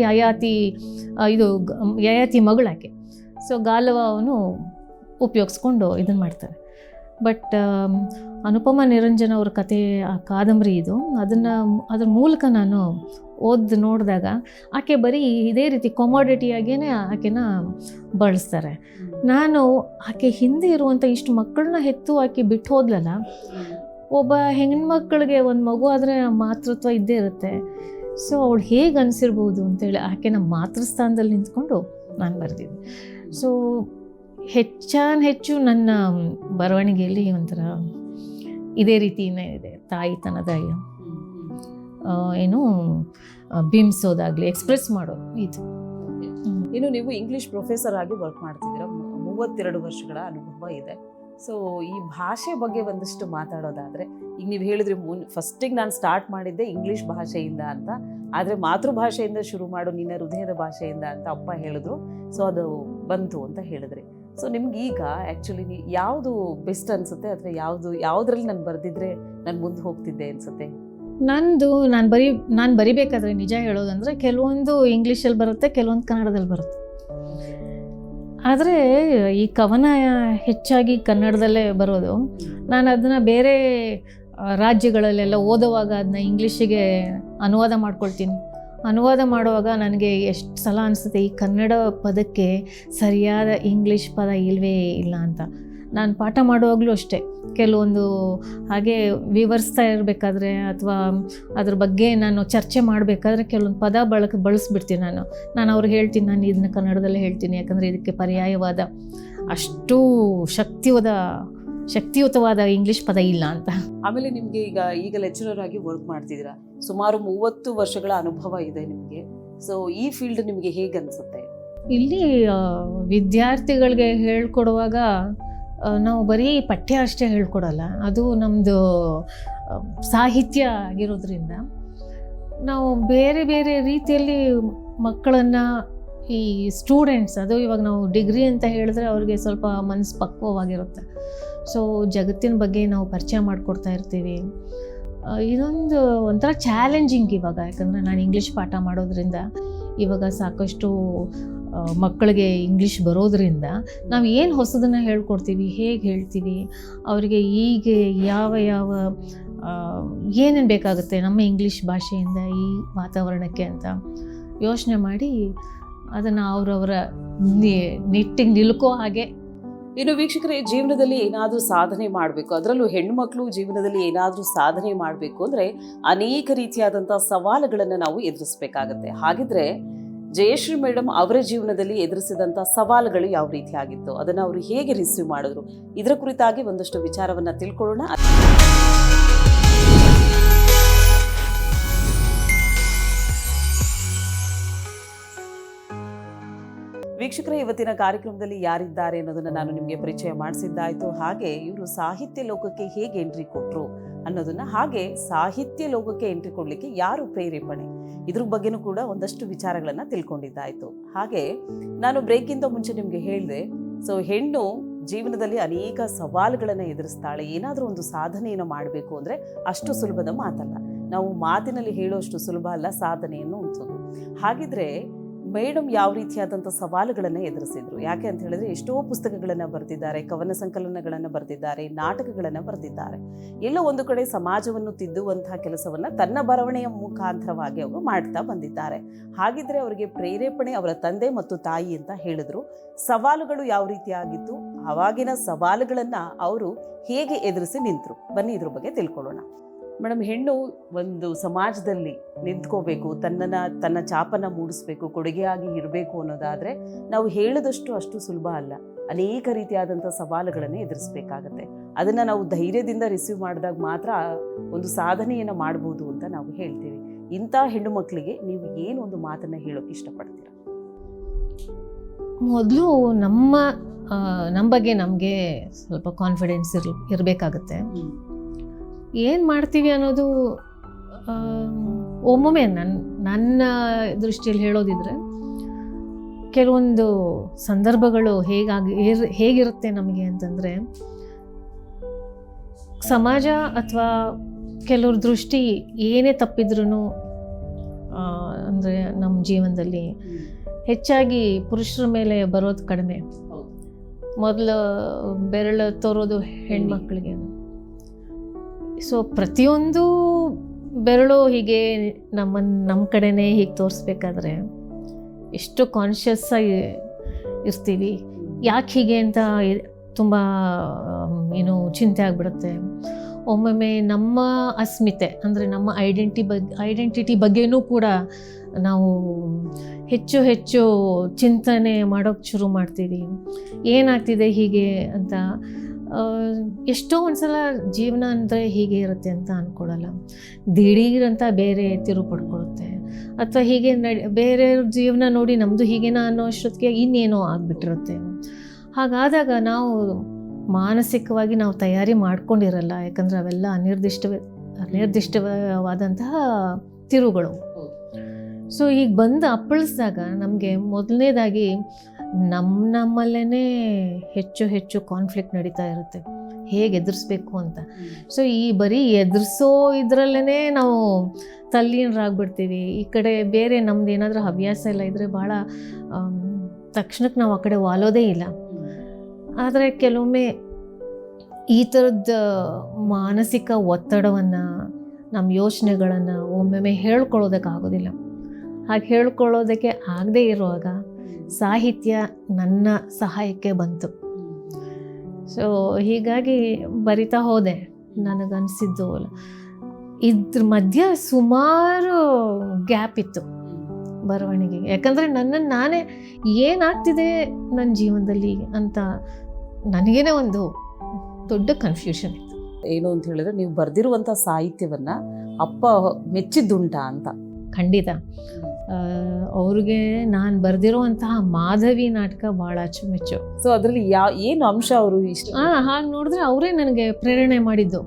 ಯಯಾತಿ ಮಗಳಾಕೆ. ಸೊ ಗಾಲವ ಅವನು ಉಪಯೋಗಿಸ್ಕೊಂಡು ಇದನ್ನು ಮಾಡ್ತಾರೆ. ಬಟ್ ಅನುಪಮ ನಿರಂಜನ್ ಅವ್ರ ಕತೆ, ಆ ಕಾದಂಬರಿ ಇದು, ಅದ್ರ ಮೂಲಕ ನಾನು ಓದಿ ನೋಡಿದಾಗ ಆಕೆ ಬರೀ ಇದೇ ರೀತಿ ಕೊಮಾಡಿಟಿಯಾಗೇ ಆಕೆನ ಬಳಸ್ತಾರೆ. ನಾನು ಆಕೆ ಹಿಂದೆ ಇರುವಂಥ ಇಷ್ಟು ಮಕ್ಕಳನ್ನ ಹೆತ್ತು ಆಕೆ ಬಿಟ್ಟು ಹೋದ್ಲಲ್ಲ, ಒಬ್ಬ ಹೆಣ್ಮಕ್ಳಿಗೆ ಒಂದು ಮಗು ಆದರೆ ಮಾತೃತ್ವ ಇದ್ದೇ ಇರುತ್ತೆ. ಸೊ ಅವಳು ಹೇಗೆ ಅನಿಸಿರ್ಬೋದು ಅಂತೇಳಿ ಆಕೆನ ಮಾತೃಸ್ಥಾನದಲ್ಲಿ ನಿಂತ್ಕೊಂಡು ನಾನು ಬರೆದಿದ್ದೆ. ಸೊ ಹೆಚ್ಚು ನನ್ನ ಬರವಣಿಗೆಯಲ್ಲಿ ಒಂಥರ ಇದೇ ರೀತಿಯೇ ಇದೆ, ತಾಯಿತನದ ಏನು ಬಿಂಬಿಸೋದಾಗಲಿ, ಎಕ್ಸ್ಪ್ರೆಸ್ ಮಾಡೋದು ಇದು. ಇನ್ನು ನೀವು ಇಂಗ್ಲೀಷ್ ಪ್ರೊಫೆಸರ್ ಆಗಿ ವರ್ಕ್ ಮಾಡ್ತಿದ್ದೀರಾ, 32 ವರ್ಷಗಳ ಅನುಭವ ಇದೆ. ಸೊ ಈ ಭಾಷೆ ಬಗ್ಗೆ ಒಂದಷ್ಟು ಮಾತಾಡೋದಾದರೆ, ಈಗ ನೀವು ಹೇಳಿದ್ರಿ ಫಸ್ಟಿಗೆ ನಾನು ಸ್ಟಾರ್ಟ್ ಮಾಡಿದ್ದೆ ಇಂಗ್ಲೀಷ್ ಭಾಷೆಯಿಂದ ಅಂತ, ಆದರೆ ಮಾತೃಭಾಷೆಯಿಂದ ಶುರು ಮಾಡು ನಿನ್ನ ಹೃದಯದ ಭಾಷೆಯಿಂದ ಅಂತ ಅಪ್ಪ ಹೇಳಿದ್ರು. ಸೊ ಅದು ಬಂತು ಅಂತ ಹೇಳಿದ್ರಿ. ಸೊ ನಿಮ್ಗೆ ಈಗ ಆ್ಯಕ್ಚುಲಿ ಯಾವುದು ಬೆಸ್ಟ್ ಅನಿಸುತ್ತೆ, ಅಥವಾ ಯಾವುದ್ರಲ್ಲಿ ನಾನು ಬರೆದಿದ್ರೆ ನಾನು ಮುಂದೆ ಹೋಗ್ತಿದ್ದೆ ಅನಿಸುತ್ತೆ? ನಾನು ಬರಿಬೇಕಾದ್ರೆ ನಿಜ ಹೇಳೋದಂದರೆ ಕೆಲವೊಂದು ಇಂಗ್ಲೀಷಲ್ಲಿ ಬರುತ್ತೆ, ಕೆಲವೊಂದು ಕನ್ನಡದಲ್ಲಿ ಬರುತ್ತೆ. ಆದರೆ ಈ ಕವನ ಹೆಚ್ಚಾಗಿ ಕನ್ನಡದಲ್ಲೇ ಬರೋದು. ನಾನು ಅದನ್ನು ಬೇರೆ ರಾಜ್ಯಗಳಲ್ಲೆಲ್ಲ ಓದುವಾಗ ಅದನ್ನ ಇಂಗ್ಲೀಷಿಗೆ ಅನುವಾದ ಮಾಡ್ಕೊಳ್ತೀನಿ. ಅನುವಾದ ಮಾಡುವಾಗ ನನಗೆ ಎಷ್ಟು ಸಲ ಅನಿಸುತ್ತೆ ಈ ಕನ್ನಡ ಪದಕ್ಕೆ ಸರಿಯಾದ ಇಂಗ್ಲೀಷ್ ಪದ ಇಲ್ಲವೇ ಇಲ್ಲ ಅಂತ. ನಾನು ಪಾಠ ಮಾಡುವಾಗಲೂ ಅಷ್ಟೇ, ಕೆಲವೊಂದು ಹಾಗೆ ವಿವರಿಸ್ತಾ ಇರಬೇಕಾದ್ರೆ ಅಥವಾ ಅದ್ರ ಬಗ್ಗೆ ನಾನು ಚರ್ಚೆ ಮಾಡಬೇಕಾದ್ರೆ ಕೆಲವೊಂದು ಪದ ಬಳಸ್ಬಿಡ್ತೀನಿ. ನಾನು ಅವ್ರಿಗೆ ಹೇಳ್ತೀನಿ, ನಾನು ಇದನ್ನ ಕನ್ನಡದಲ್ಲೇ ಹೇಳ್ತೀನಿ, ಯಾಕಂದರೆ ಇದಕ್ಕೆ ಪರ್ಯಾಯವಾದ ಅಷ್ಟು ಶಕ್ತಿಯುತವಾದ ಇಂಗ್ಲೀಷ್ ಪದ ಇಲ್ಲ ಅಂತ. ಆಮೇಲೆ ನಿಮಗೆ ಈಗ ಲೆಕ್ಚರರ್ ಆಗಿ ವರ್ಕ್ ಮಾಡ್ತಿದ್ದೀರಾ, ಸುಮಾರು 30 ವರ್ಷಗಳ ಅನುಭವ ಇದೆ ನಿಮಗೆ. ಸೊ ಈ ಫೀಲ್ಡ್ ನಿಮಗೆ ಹೇಗೆ ಅನಿಸುತ್ತೆ? ಇಲ್ಲಿ ವಿದ್ಯಾರ್ಥಿಗಳಿಗೆ ಹೇಳ್ಕೊಡುವಾಗ ನಾವು ಬರೀ ಪಠ್ಯ ಅಷ್ಟೇ ಹೇಳ್ಕೊಡಲ್ಲ, ಅದು ನಮ್ಮದು ಸಾಹಿತ್ಯ ಆಗಿರೋದ್ರಿಂದ ನಾವು ಬೇರೆ ಬೇರೆ ರೀತಿಯಲ್ಲಿ ಮಕ್ಕಳನ್ನು, ಈ ಸ್ಟೂಡೆಂಟ್ಸ್, ಅದು ಇವಾಗ ನಾವು ಡಿಗ್ರಿ ಅಂತ ಹೇಳಿದ್ರೆ ಅವ್ರಿಗೆ ಸ್ವಲ್ಪ ಮನಸ್ಸು ಪಕ್ವವಾಗಿರುತ್ತೆ. ಸೊ ಜಗತ್ತಿನ ಬಗ್ಗೆ ನಾವು ಪರಿಚಯ ಮಾಡಿಕೊಡ್ತಾ ಇರ್ತೀವಿ. ಇದೊಂದು ಒಂಥರ ಚಾಲೆಂಜಿಂಗ್ ಇವಾಗ, ಯಾಕಂದರೆ ನಾನು ಇಂಗ್ಲೀಷ್ ಪಾಠ ಮಾಡೋದ್ರಿಂದ ಇವಾಗ ಸಾಕಷ್ಟು ಮಕ್ಕಳಿಗೆ ಇಂಗ್ಲೀಷ್ ಬರೋದ್ರಿಂದ ನಾವು ಏನು ಹೊಸದನ್ನು ಹೇಳ್ಕೊಡ್ತೀವಿ, ಹೇಗೆ ಹೇಳ್ತೀವಿ, ಅವರಿಗೆ ಹೀಗೆ ಯಾವ ಏನೇನು ಬೇಕಾಗುತ್ತೆ ನಮ್ಮ ಇಂಗ್ಲೀಷ್ ಭಾಷೆಯಿಂದ ಈ ವಾತಾವರಣಕ್ಕೆ ಅಂತ ಯೋಚನೆ ಮಾಡಿ ಅದನ್ನು ಅವರವರ ನಿಟ್ಟಿಗೆ ನಿಲ್ಕೋ ಹಾಗೆ. ಇನ್ನು ವೀಕ್ಷಕರೇ, ಜೀವನದಲ್ಲಿ ಏನಾದರೂ ಸಾಧನೆ ಮಾಡಬೇಕು, ಅದರಲ್ಲೂ ಹೆಣ್ಣುಮಕ್ಕಳು ಜೀವನದಲ್ಲಿ ಏನಾದರೂ ಸಾಧನೆ ಮಾಡಬೇಕು ಅಂದರೆ ಅನೇಕ ರೀತಿಯಾದಂಥ ಸವಾಲುಗಳನ್ನು ನಾವು ಎದುರಿಸಬೇಕಾಗತ್ತೆ. ಹಾಗಿದ್ರೆ ಜಯಶ್ರೀ ಮೇಡಮ್ ಅವರ ಜೀವನದಲ್ಲಿ ಎದುರಿಸಿದಂಥ ಸವಾಲುಗಳು ಯಾವ ರೀತಿ ಆಗಿತ್ತು, ಅದನ್ನು ಅವರು ಹೇಗೆ ರಿಸೀವ್ ಮಾಡಿದ್ರು, ಇದರ ಕುರಿತಾಗಿ ಒಂದಷ್ಟು ವಿಚಾರವನ್ನು ತಿಳ್ಕೊಳ್ಳೋಣ. ವೀಕ್ಷಕರೇ, ಇವತ್ತಿನ ಕಾರ್ಯಕ್ರಮದಲ್ಲಿ ಯಾರಿದ್ದಾರೆ ಅನ್ನೋದನ್ನು ನಾನು ನಿಮಗೆ ಪರಿಚಯ ಮಾಡಿಸಿದ್ದಾಯಿತು. ಹಾಗೆ ಇವರು ಸಾಹಿತ್ಯ ಲೋಕಕ್ಕೆ ಹೇಗೆ ಎಂಟ್ರಿ ಕೊಟ್ಟರು ಅನ್ನೋದನ್ನು, ಹಾಗೆ ಸಾಹಿತ್ಯ ಲೋಕಕ್ಕೆ ಎಂಟ್ರಿ ಕೊಡಲಿಕ್ಕೆ ಯಾರು ಪ್ರೇರೇಪಣೆ, ಇದ್ರ ಬಗ್ಗೆನೂ ಕೂಡ ಒಂದಷ್ಟು ವಿಚಾರಗಳನ್ನು ತಿಳ್ಕೊಂಡಿದ್ದಾಯಿತು. ಹಾಗೆ ನಾನು ಬ್ರೇಕ್ಗಿಂತ ಮುಂಚೆ ನಿಮಗೆ ಹೇಳಿದೆ, ಸೊ ಹೆಣ್ಣು ಜೀವನದಲ್ಲಿ ಅನೇಕ ಸವಾಲುಗಳನ್ನು ಎದುರಿಸ್ತಾಳೆ. ಏನಾದರೂ ಒಂದು ಸಾಧನೆಯನ್ನು ಮಾಡಬೇಕು ಅಂದರೆ ಅಷ್ಟು ಸುಲಭದ ಮಾತಲ್ಲ, ನಾವು ಮಾತಿನಲ್ಲಿ ಹೇಳೋಷ್ಟು ಸುಲಭ ಅಲ್ಲ ಸಾಧನೆಯನ್ನು ಉಂಟು. ಹಾಗಿದ್ರೆ ಮೇಡಮ್ ಯಾವ ರೀತಿಯಾದಂಥ ಸವಾಲುಗಳನ್ನು ಎದುರಿಸಿದ್ರು? ಯಾಕೆ ಅಂತ ಹೇಳಿದ್ರೆ ಎಷ್ಟೋ ಪುಸ್ತಕಗಳನ್ನು ಬರೆದಿದ್ದಾರೆ, ಕವನ ಸಂಕಲನಗಳನ್ನು ಬರೆದಿದ್ದಾರೆ, ನಾಟಕಗಳನ್ನು ಬರೆದಿದ್ದಾರೆ. ಎಲ್ಲೋ ಒಂದು ಕಡೆ ಸಮಾಜವನ್ನು ತಿದ್ದುವಂತಹ ಕೆಲಸವನ್ನು ತನ್ನ ಬರವಣಿಗೆಯ ಮುಖಾಂತರವಾಗಿ ಅವರು ಮಾಡ್ತಾ ಬಂದಿದ್ದಾರೆ. ಹಾಗಿದ್ರೆ ಅವರಿಗೆ ಪ್ರೇರೇಪಣೆ ಅವರ ತಂದೆ ಮತ್ತು ತಾಯಿ ಅಂತ ಹೇಳಿದ್ರು. ಸವಾಲುಗಳು ಯಾವ ರೀತಿಯಾಗಿತ್ತು, ಆವಾಗಿನ ಸವಾಲುಗಳನ್ನು ಅವರು ಹೇಗೆ ಎದುರಿಸಿ ನಿಂತರು, ಬನ್ನಿ ಇದ್ರ ಬಗ್ಗೆ ತಿಳ್ಕೊಳ್ಳೋಣ. ಮೇಡಮ್, ಹೆಣ್ಣು ಒಂದು ಸಮಾಜದಲ್ಲಿ ನಿಂತ್ಕೋಬೇಕು, ತನ್ನ ಛಾಪನ್ನು ಮೂಡಿಸ್ಬೇಕು, ಕೊಡುಗೆಯಾಗಿ ಇರಬೇಕು ಅನ್ನೋದಾದರೆ ನಾವು ಹೇಳಿದಷ್ಟು ಅಷ್ಟು ಸುಲಭ ಅಲ್ಲ. ಅನೇಕ ರೀತಿಯಾದಂಥ ಸವಾಲುಗಳನ್ನು ಎದುರಿಸಬೇಕಾಗತ್ತೆ. ಅದನ್ನು ನಾವು ಧೈರ್ಯದಿಂದ ರಿಸೀವ್ ಮಾಡಿದಾಗ ಮಾತ್ರ ಒಂದು ಸಾಧನೆಯನ್ನು ಮಾಡ್ಬೋದು ಅಂತ ನಾವು ಹೇಳ್ತೀವಿ. ಇಂಥ ಹೆಣ್ಣು ಮಕ್ಕಳಿಗೆ ನೀವು ಏನು ಒಂದು ಮಾತನ್ನು ಹೇಳೋಕೆ ಇಷ್ಟಪಡ್ತೀರಾ? ಮೊದಲು ನಮ್ಮ ಬಗ್ಗೆ ನಮಗೆ ಸ್ವಲ್ಪ ಕಾನ್ಫಿಡೆನ್ಸ್ ಇರಬೇಕಾಗತ್ತೆ. ಏನು ಮಾಡ್ತೀವಿ ಅನ್ನೋದು ಒಮ್ಮೊಮ್ಮೆ ನನ್ನ ದೃಷ್ಟಿಯಲ್ಲಿ ಹೇಳೋದಿದ್ರೆ, ಕೆಲವೊಂದು ಸಂದರ್ಭಗಳು ಹೇಗಿರುತ್ತೆ ನಮಗೆ ಅಂತಂದರೆ, ಸಮಾಜ ಅಥವಾ ಕೆಲವ್ರ ದೃಷ್ಟಿ ಏನೇ ತಪ್ಪಿದ್ರೂ ಅಂದರೆ ನಮ್ಮ ಜೀವನದಲ್ಲಿ ಹೆಚ್ಚಾಗಿ ಪುರುಷರ ಮೇಲೆ ಬರೋದು ಕಡಿಮೆ. ಮೊದಲು ಬೆರಳು ತೋರೋದು ಹೆಣ್ಮಕ್ಳಿಗೆ. ಸೊ ಪ್ರತಿಯೊಂದು ಬೆರಳು ಹೀಗೆ ನಮ್ಮ ಕಡೆನೇ ಹೀಗೆ ತೋರಿಸ್ಬೇಕಾದ್ರೆ ಎಷ್ಟು ಕಾನ್ಷಿಯಸ್ ಆಗಿ ಇರ್ತೀವಿ. ಯಾಕೆ ಹೀಗೆ ಅಂತ ತುಂಬ ಚಿಂತೆ ಆಗಿಬಿಡುತ್ತೆ. ಒಮ್ಮೊಮ್ಮೆ ನಮ್ಮ ಅಸ್ಮಿತೆ ಅಂದರೆ ನಮ್ಮ ಐಡೆಂಟಿಟಿ ಬಗ್ಗೆನೂ ಕೂಡ ನಾವು ಹೆಚ್ಚು ಚಿಂತನೆ ಮಾಡೋಕ್ಕೆ ಶುರು ಮಾಡ್ತೀವಿ. ಏನಾಗ್ತಿದೆ ಹೀಗೆ ಅಂತ. ಎಷ್ಟೋ ಒಂದ್ಸಲ ಜೀವನ ಅಂದರೆ ಹೀಗೆ ಇರುತ್ತೆ ಅಂತ ಅಂದ್ಕೊಳ್ಳಲ್ಲ, ದಿಢೀರಂತ ಬೇರೆ ತಿರು ಪಡ್ಕೊಳ್ಳುತ್ತೆ. ಅಥವಾ ಹೀಗೆ ಬೇರೆಯವ್ರ ಜೀವನ ನೋಡಿ ನಮ್ಮದು ಹೀಗೇನ ಅನ್ನೋ ಅಷ್ಟೊತ್ತಿಗೆ ಇನ್ನೇನೋ ಆಗಿಬಿಟ್ಟಿರುತ್ತೆ. ಹಾಗಾದಾಗ ನಾವು ಮಾನಸಿಕವಾಗಿ ನಾವು ತಯಾರಿ ಮಾಡ್ಕೊಂಡಿರಲ್ಲ, ಯಾಕಂದರೆ ಅವೆಲ್ಲ ಅನಿರ್ದಿಷ್ಟವಾದಂತಹ ತಿರುಗಳು. ಸೊ ಈಗ ಬಂದು ಅಪ್ಪಳಿಸಿದಾಗ ನಮಗೆ ಮೊದಲನೇದಾಗಿ ನಮ್ಮಲ್ಲೇ ಹೆಚ್ಚು ಕಾನ್ಫ್ಲಿಕ್ಟ್ ನಡೀತಾ ಇರುತ್ತೆ, ಹೇಗೆ ಎದುರಿಸ್ಬೇಕು ಅಂತ. ಸೊ ಈ ಬರೀ ಎದುರಿಸೋ ಇದರಲ್ಲೇ ನಾವು ತಲ್ಲೀನರಾಗ್ಬಿಡ್ತೀವಿ. ಈ ಕಡೆ ಬೇರೆ ನಮ್ದು ಏನಾದರೂ ಹವ್ಯಾಸ ಎಲ್ಲ ಇದ್ದರೆ ಭಾಳ ತಕ್ಷಣಕ್ಕೆ ನಾವು ಆ ಕಡೆ ವಾಲೋದೇ ಇಲ್ಲ. ಆದರೆ ಕೆಲವೊಮ್ಮೆ ಈ ಥರದ ಮಾನಸಿಕ ಒತ್ತಡವನ್ನು, ನಮ್ಮ ಯೋಚನೆಗಳನ್ನು ಒಮ್ಮೊಮ್ಮೆ ಹೇಳ್ಕೊಳ್ಳೋದಕ್ಕಾಗೋದಿಲ್ಲ. ಹಾಗೆ ಹೇಳ್ಕೊಳ್ಳೋದಕ್ಕೆ ಆಗದೇ ಇರುವಾಗ ಸಾಹಿತ್ಯ ನನ್ನ ಸಹಾಯಕ್ಕೆ ಬಂತು. ಸೊ ಹೀಗಾಗಿ ಬರಿತಾ ಹೋದೆ. ನನಗನ್ಸಿದ್ದು ಇದ್ರ ಮಧ್ಯೆ ಸುಮಾರು ಗ್ಯಾಪ್ ಇತ್ತು ಬರವಣಿಗೆಗೆ, ಯಾಕಂದರೆ ನನ್ನನ್ನು ನಾನೇ ಏನಾಗ್ತಿದೆ ನನ್ನ ಜೀವನದಲ್ಲಿ ಅಂತ ನನಗೇನೆ ಒಂದು ದೊಡ್ಡ ಕನ್ಫ್ಯೂಷನ್ ಇತ್ತು. ಏನು ಅಂತ ಹೇಳಿದ್ರೆ, ನೀವು ಬರೆದಿರುವಂಥ ಸಾಹಿತ್ಯವನ್ನು ಅಪ್ಪ ಮೆಚ್ಚಿದ್ದುಂಟಾ ಅಂತ? ಖಂಡಿತ. ಅವ್ರಿಗೆ ನಾನು ಬರೆದಿರುವಂತಹ ಮಾಧವಿ ನಾಟಕ ಭಾಳ ಅಚ್ಚುಮೆಚ್ಚು. ಸೊ ಅದರಲ್ಲಿ ಏನು ಅಂಶ ಅವರು ಇಷ್ಟ? ಹಾಗೆ ನೋಡಿದ್ರೆ ಅವರೇ ನನಗೆ ಪ್ರೇರಣೆ ಮಾಡಿದ್ದು.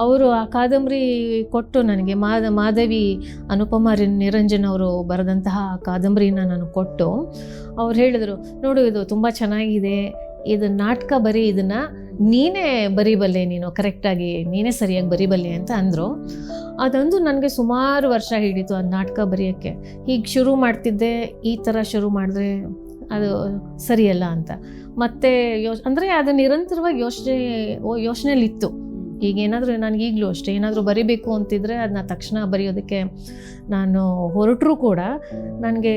ಅವರು ಆ ಕಾದಂಬರಿ ಕೊಟ್ಟು ನನಗೆ ಮಾಧವಿ ಅನುಪಮ ನಿರಂಜನ್ ಅವರು ಬರೆದಂತಹ ಕಾದಂಬರಿನ ನಾನು ಕೊಟ್ಟು ಅವ್ರು ಹೇಳಿದರು, ನೋಡು ಇದು ತುಂಬ ಚೆನ್ನಾಗಿದೆ, ಇದು ನಾಟಕ ಬರೀ, ಇದನ್ನು ನೀನೇ ಬರೀಬಲ್ಲೆ, ನೀನು ಕರೆಕ್ಟಾಗಿ ನೀನೇ ಸರಿಯಾಗಿ ಬರೀಬಲ್ಲೆ ಅಂತ ಅಂದರು. ಅದಂದು ನನಗೆ ಸುಮಾರು ವರ್ಷ ಹಿಡಿತು ಆ ನಾಟಕ ಬರೆಯೋಕ್ಕೆ. ಹೀಗೆ ಶುರು ಮಾಡ್ತಿದ್ದೆ, ಈ ಥರ ಶುರು ಮಾಡಿದ್ರೆ ಅದು ಸರಿಯಲ್ಲ ಅಂತ. ಮತ್ತು ಅಂದರೆ ಅದು ನಿರಂತರವಾಗಿ ಯೋಚನೆಯಲ್ಲಿತ್ತು. ಈಗೇನಾದರೂ ನನಗೆ ಈಗಲೂ ಅಷ್ಟೇ ಏನಾದರೂ ಬರಿಬೇಕು ಅಂತಿದ್ರೆ ಅದನ್ನ ತಕ್ಷಣ ಬರೆಯೋದಕ್ಕೆ ನಾನು ಹೊರಟರೂ ಕೂಡ ನನಗೆ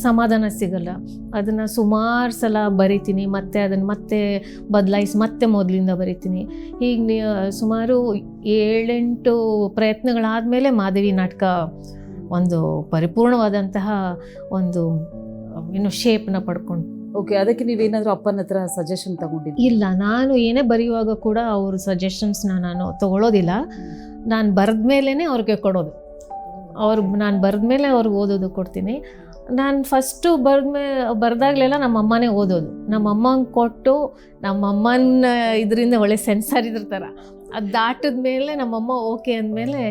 ಸಮಾಧಾನ ಸಿಗಲ್ಲ. ಅದನ್ನು ಸುಮಾರು ಸಲ ಬರಿತೀನಿ, ಮತ್ತು ಅದನ್ನು ಮತ್ತೆ ಬದಲಾಯಿಸಿ ಮತ್ತೆ ಮೊದಲಿಂದ ಬರಿತೀನಿ. ಹೀಗೆ ಸುಮಾರು 7-8 ಪ್ರಯತ್ನಗಳಾದಮೇಲೆ ಮಾಧವಿ ನಾಟಕ ಒಂದು ಪರಿಪೂರ್ಣವಾದಂತಹ ಒಂದು ಶೇಪ್ನ ಪಡ್ಕೊಂಡು. ಓಕೆ, ಅದಕ್ಕೆ ನೀವೇನಾದರೂ ಅಪ್ಪನ ಹತ್ರ ಸಜೆಷನ್ ತಗೊಂಡಿದ್ದೀರಿ? ಇಲ್ಲ, ನಾನು ಏನೇ ಬರೆಯುವಾಗ ಕೂಡ ಅವ್ರ ಸಜೆಷನ್ಸ್ನ ನಾನು ತಗೊಳ್ಳೋದಿಲ್ಲ. ನಾನು ಬರೆದ ಮೇಲೇ ಅವ್ರಿಗೆ ಕೊಡೋದು. ನಾನು ಬರೆದ ಮೇಲೆ ಅವ್ರಿಗೆ ಓದೋದು ಕೊಡ್ತೀನಿ. ನಾನು ಫಸ್ಟು ಬರೆದಾಗಲೆಲ್ಲ ನಮ್ಮಮ್ಮನೇ ಓದೋದು. ನಮ್ಮಮ್ಮಂಗೆ ಕೊಟ್ಟು ನಮ್ಮಮ್ಮನ ಇದರಿಂದ ಒಳ್ಳೆ ಸೆನ್ಸಾರ್ ಇದ್ರ ಥರ ಅದು ದಾಟಿದ ಮೇಲೆ ನಮ್ಮಮ್ಮ ಓಕೆ ಅಂದಮೇಲೆ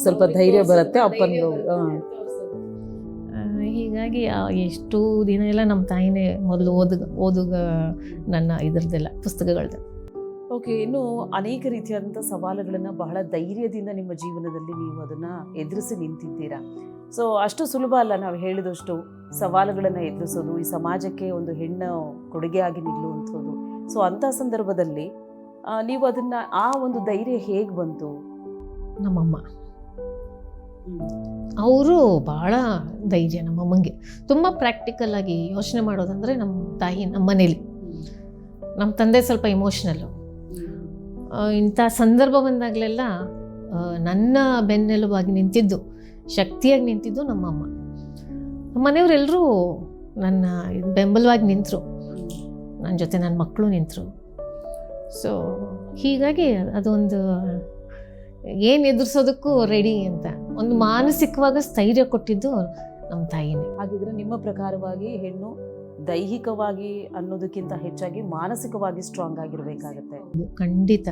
ಸ್ವಲ್ಪ ಧೈರ್ಯ ಬರುತ್ತೆ ಅಪ್ಪನಿಗೆ. ಹೀಗಾಗಿ ಎಷ್ಟು ದಿನ ಎಲ್ಲ ನಮ್ಮ ತಾಯಿನೇ ಮೊದಲು ಓದುಗ ನನ್ನ ಇದರದ್ದೆಲ್ಲ ಪುಸ್ತಕಗಳದ್ದು. ಓಕೆ, ಇನ್ನು ಅನೇಕ ರೀತಿಯಾದಂಥ ಸವಾಲುಗಳನ್ನು ಬಹಳ ಧೈರ್ಯದಿಂದ ನಿಮ್ಮ ಜೀವನದಲ್ಲಿ ನೀವು ಅದನ್ನು ಎದುರಿಸಿ ನಿಂತಿದ್ದೀರಾ. ಸೊ ಅಷ್ಟು ಸುಲಭ ಅಲ್ಲ ನಾವು ಹೇಳಿದಷ್ಟು ಸವಾಲುಗಳನ್ನು ಎದುರಿಸೋದು, ಈ ಸಮಾಜಕ್ಕೆ ಒಂದು ಹೆಣ್ಣು ಕೊಡುಗೆಯಾಗಿ ನಿಲ್ಲುವಂಥದ್ದು. ಸೊ ಅಂಥ ಸಂದರ್ಭದಲ್ಲಿ ನೀವು ಅದನ್ನು ಆ ಒಂದು ಧೈರ್ಯ ಹೇಗೆ ಬಂತು? ನಮ್ಮಮ್ಮ ಅವರು ಭಾಳ ಧೈರ್ಯ. ನಮ್ಮಮ್ಮಂಗೆ ತುಂಬ ಪ್ರಾಕ್ಟಿಕಲ್ ಆಗಿ ಯೋಚನೆ ಮಾಡೋದಂದರೆ ನಮ್ಮ ತಾಯಿ. ನಮ್ಮ ಮನೇಲಿ ನಮ್ಮ ತಂದೆ ಸ್ವಲ್ಪ ಇಮೋಷ್ನಲ್ಲು. ಇಂಥ ಸಂದರ್ಭ ಬಂದಾಗಲೆಲ್ಲ ನನ್ನ ಬೆನ್ನೆಲುಬಾಗಿ ನಿಂತಿದ್ದು, ಶಕ್ತಿಯಾಗಿ ನಿಂತಿದ್ದು ನಮ್ಮಮ್ಮ. ನಮ್ಮ ಮನೆಯವರೆಲ್ಲರೂ ನನ್ನ ಬೆಂಬಲವಾಗಿ ನಿಂತರು, ನನ್ನ ಜೊತೆ ನನ್ನ ಮಕ್ಕಳು ನಿಂತರು. ಸೊ ಹೀಗಾಗಿ ಅದೊಂದು ಏನು ಎದುರಿಸೋದಕ್ಕೂ ರೆಡಿ ಅಂತ ಒಂದು ಮಾನಸಿಕವಾಗಿ ಸ್ಥೈರ್ಯ ಕೊಟ್ಟಿದ್ದು ನಮ್ಮ ತಾಯಿನೇ. ಹಾಗಿದ್ರೆ ನಿಮ್ಮ ಪ್ರಕಾರವಾಗಿ ಹೆಣ್ಣು ದೈಹಿಕವಾಗಿ ಅನ್ನೋದಕ್ಕಿಂತ ಹೆಚ್ಚಾಗಿ ಮಾನಸಿಕವಾಗಿ ಸ್ಟ್ರಾಂಗ್ ಆಗಿರಬೇಕಾಗತ್ತೆ. ಖಂಡಿತ.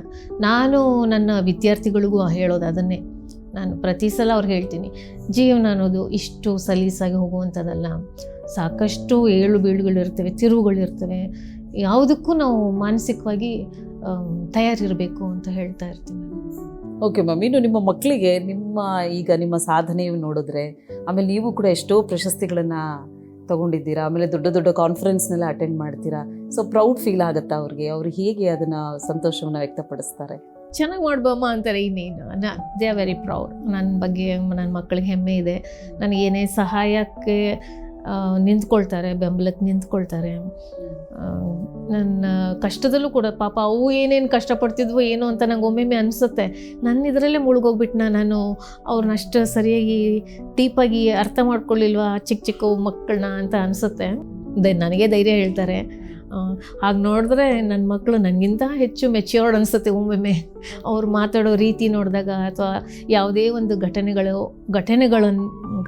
ನಾನು ನನ್ನ ವಿದ್ಯಾರ್ಥಿಗಳಿಗೂ ಹೇಳೋದು ಅದನ್ನೇ. ನಾನು ಪ್ರತಿ ಸಲ ಅವ್ರಿಗೆ ಹೇಳ್ತೀನಿ, ಜೀವನ ಅನ್ನೋದು ಇಷ್ಟು ಸಲೀಸಾಗಿ ಹೋಗುವಂಥದ್ದಲ್ಲ. ಸಾಕಷ್ಟು ಏಳು ಬೀಳುಗಳಿರ್ತವೆ, ತಿರುವುಗಳಿರ್ತವೆ. ಯಾವುದಕ್ಕೂ ನಾವು ಮಾನಸಿಕವಾಗಿ ತಯಾರಿರಬೇಕು ಅಂತ ಹೇಳ್ತಾ ಇರ್ತೀನಿ. ಓಕೆ ಮ್ಯಾಮ್, ಇನ್ನು ನಿಮ್ಮ ಮಕ್ಕಳಿಗೆ ನಿಮ್ಮ ಸಾಧನೆ ನೋಡಿದ್ರೆ, ಆಮೇಲೆ ನೀವು ಕೂಡ ಎಷ್ಟೋ ಪ್ರಶಸ್ತಿಗಳನ್ನು ತಗೊಂಡಿದ್ದೀರಾ, ಆಮೇಲೆ ದೊಡ್ಡ ದೊಡ್ಡ ಕಾನ್ಫರೆನ್ಸ್ನೆಲ್ಲ ಅಟೆಂಡ್ ಮಾಡ್ತೀರಾ. ಸೊ ಪ್ರೌಡ್ ಫೀಲ್ ಆಗುತ್ತಾ ಅವ್ರಿಗೆ? ಅವ್ರು ಹೇಗೆ ಅದನ್ನು ಸಂತೋಷವನ್ನು ವ್ಯಕ್ತಪಡಿಸ್ತಾರೆ? ಚೆನ್ನಾಗಿ ಮಾಡ್ಬಮ್ಮ ಅಂತಾರೆ. ಇನ್ನೇನು ದೇ ಆರ್ ವೆರಿ ಪ್ರೌಡ್. ನನ್ನ ಬಗ್ಗೆ ನನ್ನ ಮಕ್ಕಳಿಗೆ ಹೆಮ್ಮೆ ಇದೆ. ನನಗೇನೇ ಸಹಾಯಕ್ಕೆ ನಿಂತ್ಕೊಳ್ತಾರೆ, ಬೆಂಬಲಕ್ಕೆ ನಿಂತ್ಕೊಳ್ತಾರೆ. ನನ್ನ ಕಷ್ಟದಲ್ಲೂ ಕೂಡ ಪಾಪ ಅವು ಏನೇನು ಕಷ್ಟಪಡ್ತಿದ್ವೋ ಏನೋ ಅಂತ ನಂಗೆ ಒಮ್ಮೊಮ್ಮೆ ಅನಿಸುತ್ತೆ, ನನ್ನ ಇದರಲ್ಲೇ ಮುಳುಗೋಗ್ಬಿಟ್ನ ನಾನು, ಅವ್ರನ್ನ ಅಷ್ಟು ಸರಿಯಾಗಿ ಡೀಪಾಗಿ ಅರ್ಥ ಮಾಡ್ಕೊಳ್ಳಿಲ್ವಾ ಚಿಕ್ಕ ಮಕ್ಕಳನ್ನ ಅಂತ ಅನಿಸುತ್ತೆ. ನನಗೆ ಧೈರ್ಯ ಹೇಳ್ತಾರೆ. ಹಾಗೆ ನೋಡಿದ್ರೆ ನನ್ನ ಮಕ್ಕಳು ನನಗಿಂತ ಹೆಚ್ಚು ಮೆಚ್ಯೂರ್ಡ್ ಅನಿಸುತ್ತೆ ಒಮ್ಮೊಮ್ಮೆ. ಅವ್ರು ಮಾತಾಡೋ ರೀತಿ ನೋಡಿದಾಗ, ಅಥವಾ ಯಾವುದೇ ಒಂದು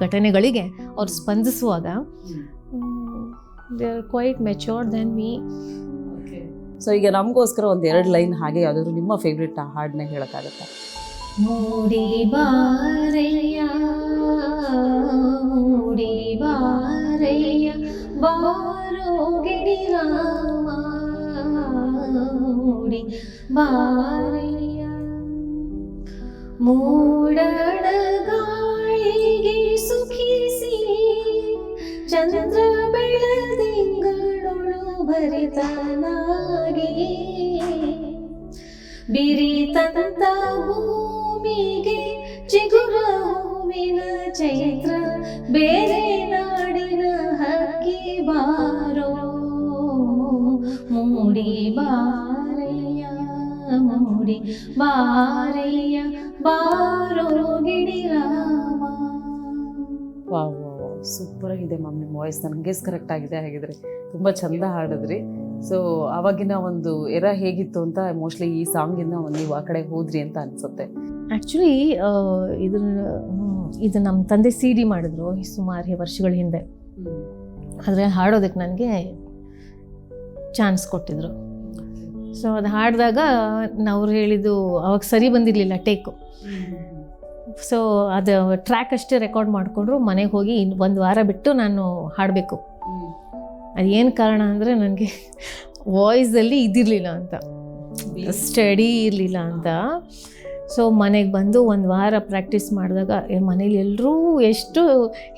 ಘಟನೆಗಳಿಗೆ ಅವ್ರು ಸ್ಪಂದಿಸುವಾಗ they are quite matured than me. So ಈಗ ನಮಗೋಸ್ಕರ ಒಂದು 2 ಲೈನ್ ಹಾಗೆ ಯಾವುದಾದ್ರು ನಿಮ್ಮ ಫೇವ್ರೆಟ್ ಹಾಡನ್ನ ಹೇಳೋಕ್ಕಾಗತ್ತಾ? ಮೂಡಿ ಬಾರಯ್ಯ ಮೂಡಿ ಬಾರಯ್ಯ ಬಾರೋ ಗಿರಿರಾಮ ಮೂಡಿ ಬಾರಯ್ಯ ಮೂಡಣ ಗಾಳಿಗೆ ಸುಖಿಸಿ ಚಂದ್ರ ಬೆಳದಿಂಗಳೊಳು ಭರಿತನಾಗಿ ಬಿರಿತಂತ ಭೂಮಿಗೆ ಚಿಗುರ ಹೂವಿನ ಚೈತ್ರ ಬೇರೆ ನಾಡಿನ ಹಕ್ಕಿ ಬಾರೋ ಮೂಡಿ ಬಾರಯ್ಯ ಮೂಡಿ ಬಾರಯ್ಯ ಬಾರೋ ಗಿರಿರಾಮ. ವಾವ್ ಸೂಪರ್ ಆಗಿದೆ ಮ್ಯಾಮ್, ನಿಮ್ಮ ವಾಯ್ಸ್ ನನಗೆ ಗೆಸ್ ಕರೆಕ್ಟ್ ಆಗಿದೆ. ಹಾಗಿದ್ರೆ ತುಂಬ ಚಂದ ಹಾಡಿದ್ರಿ. ಸೊ ಆವಾಗಿನ ಒಂದು ಎರ ಹೇಗಿತ್ತು ಅಂತ ಮೋಸ್ಟ್ಲಿ ಈ ಸಾಂಗಿಂದ ನೀವು ಆ ಕಡೆ ಹೋದ್ರಿ ಅಂತ ಅನ್ಸುತ್ತೆ. ಆ್ಯಕ್ಚುಲಿ ಇದು ನಮ್ಮ ತಂದೆ CD ಮಾಡಿದ್ರು ಸುಮಾರು ವರ್ಷಗಳ ಹಿಂದೆ. ಆದರೆ ಹಾಡೋದಕ್ಕೆ ನನಗೆ ಚಾನ್ಸ್ ಕೊಟ್ಟಿದ್ರು. ಸೊ ಅದು ಹಾಡಿದಾಗ ಅವ್ರು ಹೇಳಿದ್ದು ಅವಾಗ ಸರಿ ಬಂದಿರಲಿಲ್ಲ ಟೇಕು. ಸೊ ಅದು ಟ್ರ್ಯಾಕ್ ಅಷ್ಟೇ ರೆಕಾರ್ಡ್ ಮಾಡಿಕೊಂಡ್ರು. ಮನೆಗೆ ಹೋಗಿ 1 ವಾರ ಬಿಟ್ಟು ನಾನು ಹಾಡಬೇಕು. ಅದೇನು ಕಾರಣ ಅಂದರೆ ನನಗೆ ವಾಯ್ಸಲ್ಲಿ ಇದಿರಲಿಲ್ಲ ಅಂತ, ಸ್ಟಡಿ ಇರಲಿಲ್ಲ ಅಂತ. ಸೊ ಮನೆಗೆ ಬಂದು 1 ವಾರ ಪ್ರಾಕ್ಟೀಸ್ ಮಾಡಿದಾಗ ಮನೇಲಿ ಎಲ್ಲರೂ ಎಷ್ಟು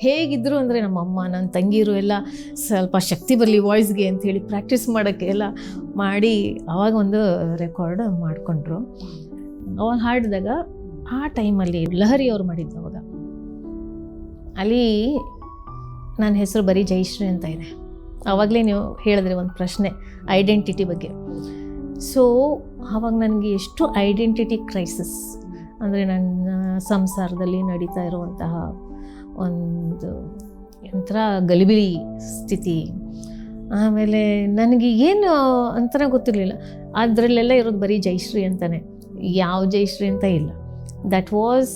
ಹೇಗಿದ್ದರು ಅಂದರೆ ನಮ್ಮಮ್ಮ ನನ್ನ ತಂಗಿರು ಎಲ್ಲ ಸ್ವಲ್ಪ ಶಕ್ತಿ ಬರಲಿ ವಾಯ್ಸ್ಗೆ ಅಂಥೇಳಿ ಪ್ರಾಕ್ಟೀಸ್ ಮಾಡೋಕ್ಕೆ ಎಲ್ಲ ಮಾಡಿ ಆವಾಗ ಒಂದು ರೆಕಾರ್ಡ್ ಮಾಡಿಕೊಂಡ್ರು. ಅವಾಗ ಹಾಡಿದಾಗ ಆ ಟೈಮಲ್ಲಿ ಲಹರಿ ಅವ್ರು ಮಾಡಿದ್ದು. ಅವಾಗ ಅಲ್ಲಿ ನನ್ನ ಹೆಸರು ಬರೀ ಜಯಶ್ರೀ ಅಂತ ಇದೆ. ಆವಾಗಲೇ ನೀವು ಹೇಳಿದ್ರೆ ಒಂದು ಪ್ರಶ್ನೆ ಐಡೆಂಟಿಟಿ ಬಗ್ಗೆ. ಸೊ ಆವಾಗ ನನಗೆ ಎಷ್ಟು ಐಡೆಂಟಿಟಿ ಕ್ರೈಸಿಸ್ ಅಂದರೆ ನನ್ನ ಸಂಸಾರದಲ್ಲಿ ನಡೀತಾ ಇರುವಂತಹ ಒಂದು ಒಂಥರ ಗಲಿಬಿಲಿ ಸ್ಥಿತಿ. ಆಮೇಲೆ ನನಗೆ ಏನು ಅಂತಲೇ ಗೊತ್ತಿರಲಿಲ್ಲ. ಅದರಲ್ಲೆಲ್ಲ ಇರೋದು ಬರೀ ಜಯಶ್ರೀ ಅಂತಲೇ, ಯಾವ ಜಯಶ್ರೀ ಅಂತ ಇಲ್ಲ. ದಟ್ ವಾಸ್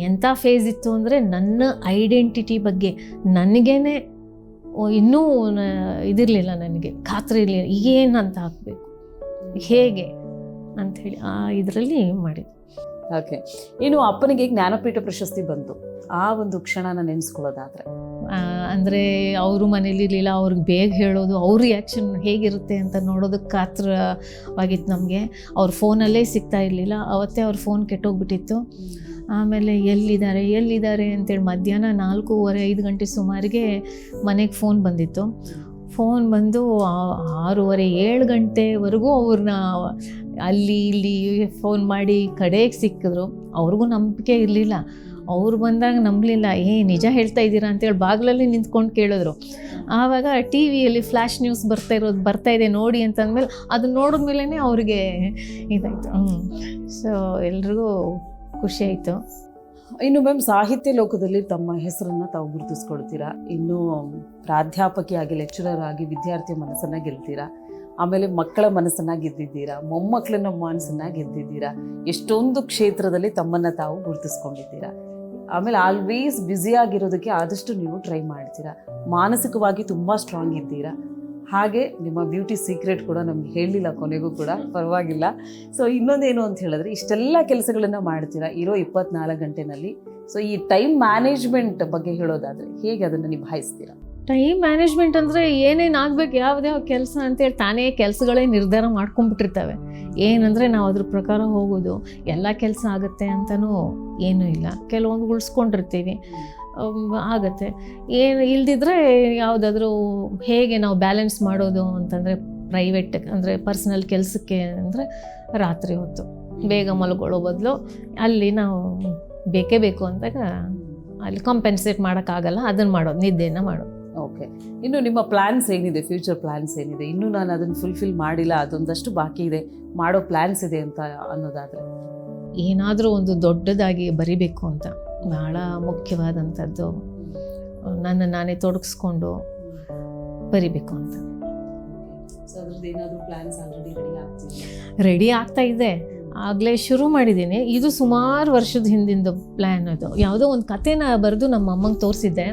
ಎಂಥ ಫೇಸ್ ಇತ್ತು ಅಂದರೆ ನನ್ನ ಐಡೆಂಟಿಟಿ ಬಗ್ಗೆ ನನಗೇನೆ ಇನ್ನೂ ಇದಿರಲಿಲ್ಲ, ನನಗೆ ಖಾತ್ರಿ ಇರಲಿಲ್ಲ ಏನಂತ ಹಾಕಬೇಕು ಹೇಗೆ ಅಂಥೇಳಿ ಇದರಲ್ಲಿ ಮಾಡಿದ್ದು. ಓಕೆ, ಇನ್ನು ಅಪ್ಪನಿಗೆ ಜ್ಞಾನಪೀಠ ಪ್ರಶಸ್ತಿ ಬಂತು, ಆ ಒಂದು ಕ್ಷಣನ ನೆನೆಸ್ಕೊಳ್ಳೋದಾದರೆ? ಅಂದರೆ ಅವರು ಮನೇಲಿ ಇರಲಿಲ್ಲ, ಅವ್ರಿಗೆ ಬೇಗ ಹೇಳೋದು, ಅವ್ರ ರಿಯಾಕ್ಷನ್ ಹೇಗಿರುತ್ತೆ ಅಂತ ನೋಡೋದಕ್ಕೆ ಕಾತ್ರವಾಗಿತ್ತು ನಮಗೆ. ಅವ್ರ ಫೋನಲ್ಲೇ ಸಿಗ್ತಾ ಇರಲಿಲ್ಲ. ಅವತ್ತೇ ಅವ್ರ ಫೋನ್ ಕೆಟ್ಟೋಗ್ಬಿಟ್ಟಿತ್ತು. ಆಮೇಲೆ ಎಲ್ಲಿದ್ದಾರೆ ಅಂತೇಳಿ ಮಧ್ಯಾಹ್ನ 4:30-5 ಗಂಟೆ ಸುಮಾರಿಗೆ ಮನೆಗೆ ಫೋನ್ ಬಂದಿತ್ತು. ಫೋನ್ ಬಂದು 6:30-7 ಗಂಟೆವರೆಗೂ ಅವ್ರನ್ನ ಅಲ್ಲಿ ಇಲ್ಲಿ ಫೋನ್ ಮಾಡಿ ಕಡೆಗೆ ಸಿಕ್ಕಿದ್ರು. ಅವ್ರಿಗೂ ನಂಬಿಕೆ ಇರಲಿಲ್ಲ. ಅವ್ರು ಬಂದಾಗ ನಂಬಲಿಲ್ಲ. ನಿಜ ಹೇಳ್ತಾ ಇದ್ದೀರಾ ಅಂತೇಳಿ ಬಾಗಿಲಲ್ಲಿ ನಿಂತ್ಕೊಂಡು ಕೇಳಿದ್ರು. ಆವಾಗ ಟಿ ವಿಯಲ್ಲಿ ಫ್ಲ್ಯಾಶ್ ನ್ಯೂಸ್ ಬರ್ತಾ ಇದೆ ನೋಡಿ ಅಂತಂದಮೇಲೆ ಅದನ್ನ ನೋಡಿದ್ಮೇಲೆ ಅವ್ರಿಗೆ ಇದಾಯಿತು. ಸೊ ಎಲ್ರಿಗೂ ಖುಷಿ ಆಯಿತು. ಇನ್ನು ಮ್ಯಾಮ್, ಸಾಹಿತ್ಯ ಲೋಕದಲ್ಲಿ ತಮ್ಮ ಹೆಸರನ್ನು ತಾವು ಗುರುತಿಸ್ಕೊಳ್ತೀರಾ. ಇನ್ನು ಪ್ರಾಧ್ಯಾಪಕಿಯಾಗಿ, ಲೆಕ್ಚರರ್ ಆಗಿ ವಿದ್ಯಾರ್ಥಿಯ ಮನಸ್ಸನ್ನು ಗೆಲ್ತೀರಾ. ಆಮೇಲೆ ಮಕ್ಕಳ ಮನಸ್ಸನ್ನು ಗೆದ್ದಿದ್ದೀರಾ, ಮೊಮ್ಮಕ್ಕಳನ್ನ ಮನಸ್ಸನ್ನು ಗೆದ್ದಿದ್ದೀರಾ. ಎಷ್ಟೊಂದು ಕ್ಷೇತ್ರದಲ್ಲಿ ತಮ್ಮನ್ನು ತಾವು ಗುರುತಿಸ್ಕೊಂಡಿದ್ದೀರಾ. ಆಮೇಲೆ ಆಲ್ವೇಸ್ ಬ್ಯುಸಿಯಾಗಿರೋದಕ್ಕೆ ಆದಷ್ಟು ನೀವು ಟ್ರೈ ಮಾಡ್ತೀರಾ. ಮಾನಸಿಕವಾಗಿ ತುಂಬ ಸ್ಟ್ರಾಂಗ್ ಇದ್ದೀರಾ. ಹಾಗೆ ನಿಮ್ಮ ಬ್ಯೂಟಿ ಸೀಕ್ರೆಟ್ ಕೂಡ ನಮ್ಗೆ ಹೇಳಲಿಲ್ಲ ಕೊನೆಗೂ ಕೂಡ, ಪರವಾಗಿಲ್ಲ. ಸೊ ಇನ್ನೊಂದೇನು ಅಂತ ಹೇಳಿದ್ರೆ, ಇಷ್ಟೆಲ್ಲ ಕೆಲಸಗಳನ್ನು ಮಾಡ್ತೀರಾ ಇರೋ 24 ಗಂಟೆನಲ್ಲಿ. ಸೊ ಈ ಟೈಮ್ ಮ್ಯಾನೇಜ್ಮೆಂಟ್ ಬಗ್ಗೆ ಹೇಳೋದಾದರೆ ಹೇಗೆ ಅದನ್ನು ನಿಭಾಯಿಸ್ತೀರಾ? ಟೈಮ್ ಮ್ಯಾನೇಜ್ಮೆಂಟ್ ಅಂದರೆ ಏನೇನು ಆಗಬೇಕು, ಯಾವುದ್ಯಾವ ಕೆಲಸ ಅಂತೇಳಿ ತಾನೇ ಕೆಲಸಗಳೇ ನಿರ್ಧಾರ ಮಾಡ್ಕೊಂಡ್ಬಿಟ್ಟಿರ್ತವೆ. ಏನಂದರೆ ನಾವು ಅದ್ರ ಪ್ರಕಾರ ಹೋಗೋದು, ಎಲ್ಲ ಕೆಲಸ ಆಗುತ್ತೆ ಅಂತಲೂ ಏನೂ ಇಲ್ಲ. ಕೆಲವೊಂದು ಉಳಿಸ್ಕೊಂಡಿರ್ತೀವಿ, ಆಗುತ್ತೆ. ಏನು ಇಲ್ದಿದ್ರೆ ಯಾವುದಾದ್ರೂ ಹೇಗೆ ನಾವು ಬ್ಯಾಲೆನ್ಸ್ ಮಾಡೋದು ಅಂತಂದರೆ, ಪ್ರೈವೇಟ್ ಅಂದರೆ ಪರ್ಸನಲ್ ಕೆಲಸಕ್ಕೆ ಅಂದರೆ ರಾತ್ರಿ ಹೊತ್ತು ಬೇಗ ಮಲ್ಕೊಳ್ಳೋ ಬದಲು ಅಲ್ಲಿ ನಾವು ಬೇಕೇ ಬೇಕು ಅಂದಾಗ ಅಲ್ಲಿ ಕಾಂಪೆನ್ಸೇಟ್ ಮಾಡೋಕ್ಕಾಗಲ್ಲ, ಅದನ್ನು ಮಾಡೋದು, ನಿದ್ದೆಯನ್ನು ಮಾಡೋದು. ಓಕೆ, ಇನ್ನು ನಿಮ್ಮ ಪ್ಲ್ಯಾನ್ಸ್ ಏನಿದೆ, ಫ್ಯೂಚರ್ ಪ್ಲ್ಯಾನ್ಸ್ ಏನಿದೆ? ಇನ್ನೂ ನಾನು ಅದನ್ನು ಫುಲ್ಫಿಲ್ ಮಾಡಿಲ್ಲ, ಅದೊಂದಷ್ಟು ಬಾಕಿ ಇದೆ, ಮಾಡೋ ಪ್ಲ್ಯಾನ್ಸ್ ಇದೆ ಅಂತ ಅನ್ನೋದಾದರೆ? ಏನಾದರೂ ಒಂದು ದೊಡ್ಡದಾಗಿ ಬರಿಬೇಕು ಅಂತ, ಭಾಳ ಮುಖ್ಯವಾದಂಥದ್ದು, ನನ್ನ ನಾನೇ ತೊಡಗಿಸ್ಕೊಂಡು ಬರಿಬೇಕು ಅಂತ. ರೆಡಿ ಆಗ್ತಾ ಇದೆ, ಆಗಲೇ ಶುರು ಮಾಡಿದ್ದೀನಿ. ಇದು ಸುಮಾರು ವರ್ಷದ ಹಿಂದಿಂದ ಪ್ಲ್ಯಾನ್. ಅದು ಯಾವುದೋ ಒಂದು ಕಥೆನ ಬರೆದು ನಮ್ಮ ಅಮ್ಮಂಗೆ ತೋರಿಸಿದ್ದೆ.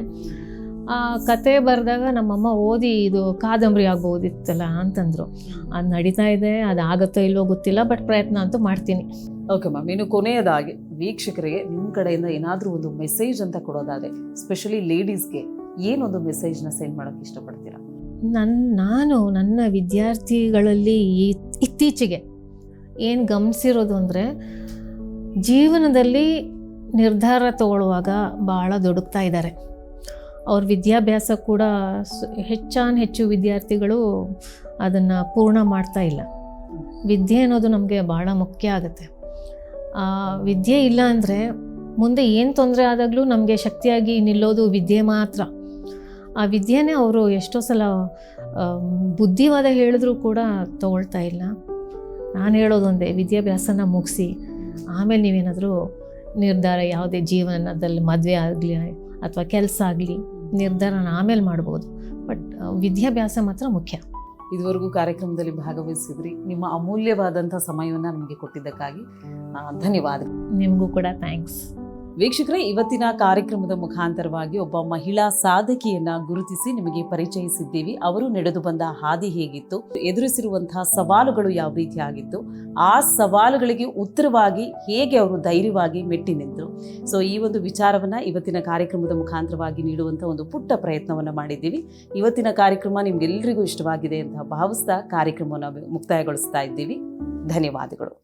ಆ ಕತೆ ಬರೆದಾಗ ನಮ್ಮಮ್ಮ ಓದಿ ಇದು ಕಾದಂಬರಿ ಆಗ್ಬೋದಿತ್ತಲ್ಲ ಅಂತಂದರು. ಅದು ನಡೀತಾ ಇದೆ, ಅದು ಆಗುತ್ತೋ ಇಲ್ವೋ ಗೊತ್ತಿಲ್ಲ, ಬಟ್ ಪ್ರಯತ್ನ ಅಂತೂ ಮಾಡ್ತೀನಿ. ಓಕೆ ಮ್ಯಾಮ್, ಇನ್ನು ಕೊನೆಯದಾಗಿ ವೀಕ್ಷಕರಿಗೆ ನಿಮ್ಮ ಕಡೆಯಿಂದ ಏನಾದರೂ ಒಂದು ಮೆಸೇಜ್ ಅಂತ ಕೊಡೋದಾದರೆ, ಸ್ಪೆಷಲಿ ಲೇಡೀಸ್ಗೆ ಏನೊಂದು ಮೆಸೇಜ್ನ ಸೆಂಡ್ ಮಾಡೋಕ್ಕೆ ಇಷ್ಟಪಡ್ತೀರಾ? ನಾನು ನನ್ನ ವಿದ್ಯಾರ್ಥಿಗಳಲ್ಲಿ ಇತ್ತೀಚೆಗೆ ಏನು ಗಮನಿಸಿರೋದು ಅಂದರೆ, ಜೀವನದಲ್ಲಿ ನಿರ್ಧಾರ ತಗೊಳ್ಳುವಾಗ ಭಾಳ ದುಡುಕ್ತಾ ಇದ್ದಾರೆ. ಅವ್ರ ವಿದ್ಯಾಭ್ಯಾಸ ಕೂಡ ಹೆಚ್ಚು ವಿದ್ಯಾರ್ಥಿಗಳು ಅದನ್ನು ಪೂರ್ಣ ಮಾಡ್ತಾ ಇಲ್ಲ. ವಿದ್ಯೆ ಅನ್ನೋದು ನಮಗೆ ಭಾಳ ಮುಖ್ಯ ಆಗುತ್ತೆ. ವಿದ್ಯೆ ಇಲ್ಲ ಅಂದರೆ ಮುಂದೆ ಏನು ತೊಂದರೆ ಆದಾಗಲೂ ನಮಗೆ ಶಕ್ತಿಯಾಗಿ ನಿಲ್ಲೋದು ವಿದ್ಯೆ ಮಾತ್ರ. ಆ ವಿದ್ಯೆನೇ ಅವರು ಎಷ್ಟೋ ಸಲ ಬುದ್ಧಿವಾದ ಹೇಳಿದ್ರೂ ಕೂಡ ತಗೊಳ್ತಾ ಇಲ್ಲ. ನಾನು ಹೇಳೋದೊಂದೇ, ವಿದ್ಯಾಭ್ಯಾಸನ ಮುಗಿಸಿ ಆಮೇಲೆ ನೀವೇನಾದರೂ ನಿರ್ಧಾರ ಯಾವುದೇ ಜೀವನದಲ್ಲಿ ಮದುವೆ ಆಗಲಿ ಅಥವಾ ಕೆಲಸ ಆಗಲಿ ನಿರ್ಧಾರನ ಆಮೇಲೆ ಮಾಡ್ಬೋದು, ಬಟ್ ವಿದ್ಯಾಭ್ಯಾಸ ಮಾತ್ರ ಮುಖ್ಯ. ಇದುವರೆಗೂ ಕಾರ್ಯಕ್ರಮದಲ್ಲಿ ಭಾಗವಹಿಸಿದ್ರಿ. ನಿಮ್ಮ ಅಮೂಲ್ಯವಾದಂಥ ಸಮಯವನ್ನು ನಮಗೆ ಕೊಟ್ಟಿದ್ದಕ್ಕಾಗಿ ಧನ್ಯವಾದಗಳು. ನಿಮಗೂ ಕೂಡ ಥ್ಯಾಂಕ್ಸ್. ವೀಕ್ಷಕರೇ, ಇವತ್ತಿನ ಕಾರ್ಯಕ್ರಮದ ಮುಖಾಂತರವಾಗಿ ಒಬ್ಬ ಮಹಿಳಾ ಸಾಧಕಿಯನ್ನ ಗುರುತಿಸಿ ನಿಮಗೆ ಪರಿಚಯಿಸಿದ್ದೀವಿ. ಅವರು ನಡೆದು ಬಂದ ಹಾದಿ ಹೇಗಿತ್ತು, ಎದುರಿಸಿರುವಂತಹ ಸವಾಲುಗಳು ಯಾವ ರೀತಿ ಆಗಿತ್ತು, ಆ ಸವಾಲುಗಳಿಗೆ ಉತ್ತರವಾಗಿ ಹೇಗೆ ಅವರು ಧೈರ್ಯವಾಗಿ ಮೆಟ್ಟಿ ನಿಂತರು. ಸೊ ಈ ಒಂದು ವಿಚಾರವನ್ನ ಇವತ್ತಿನ ಕಾರ್ಯಕ್ರಮದ ಮುಖಾಂತರವಾಗಿ ನೀಡುವಂಥ ಒಂದು ಪುಟ್ಟ ಪ್ರಯತ್ನವನ್ನು ಮಾಡಿದ್ದೀವಿ. ಇವತ್ತಿನ ಕಾರ್ಯಕ್ರಮ ನಿಮ್ಗೆಲ್ಲರಿಗೂ ಇಷ್ಟವಾಗಿದೆ ಅಂತ ಭಾವಿಸ್ತಾ ಕಾರ್ಯಕ್ರಮವನ್ನು ಮುಕ್ತಾಯಗೊಳಿಸ್ತಾ ಇದ್ದೀವಿ. ಧನ್ಯವಾದಗಳು.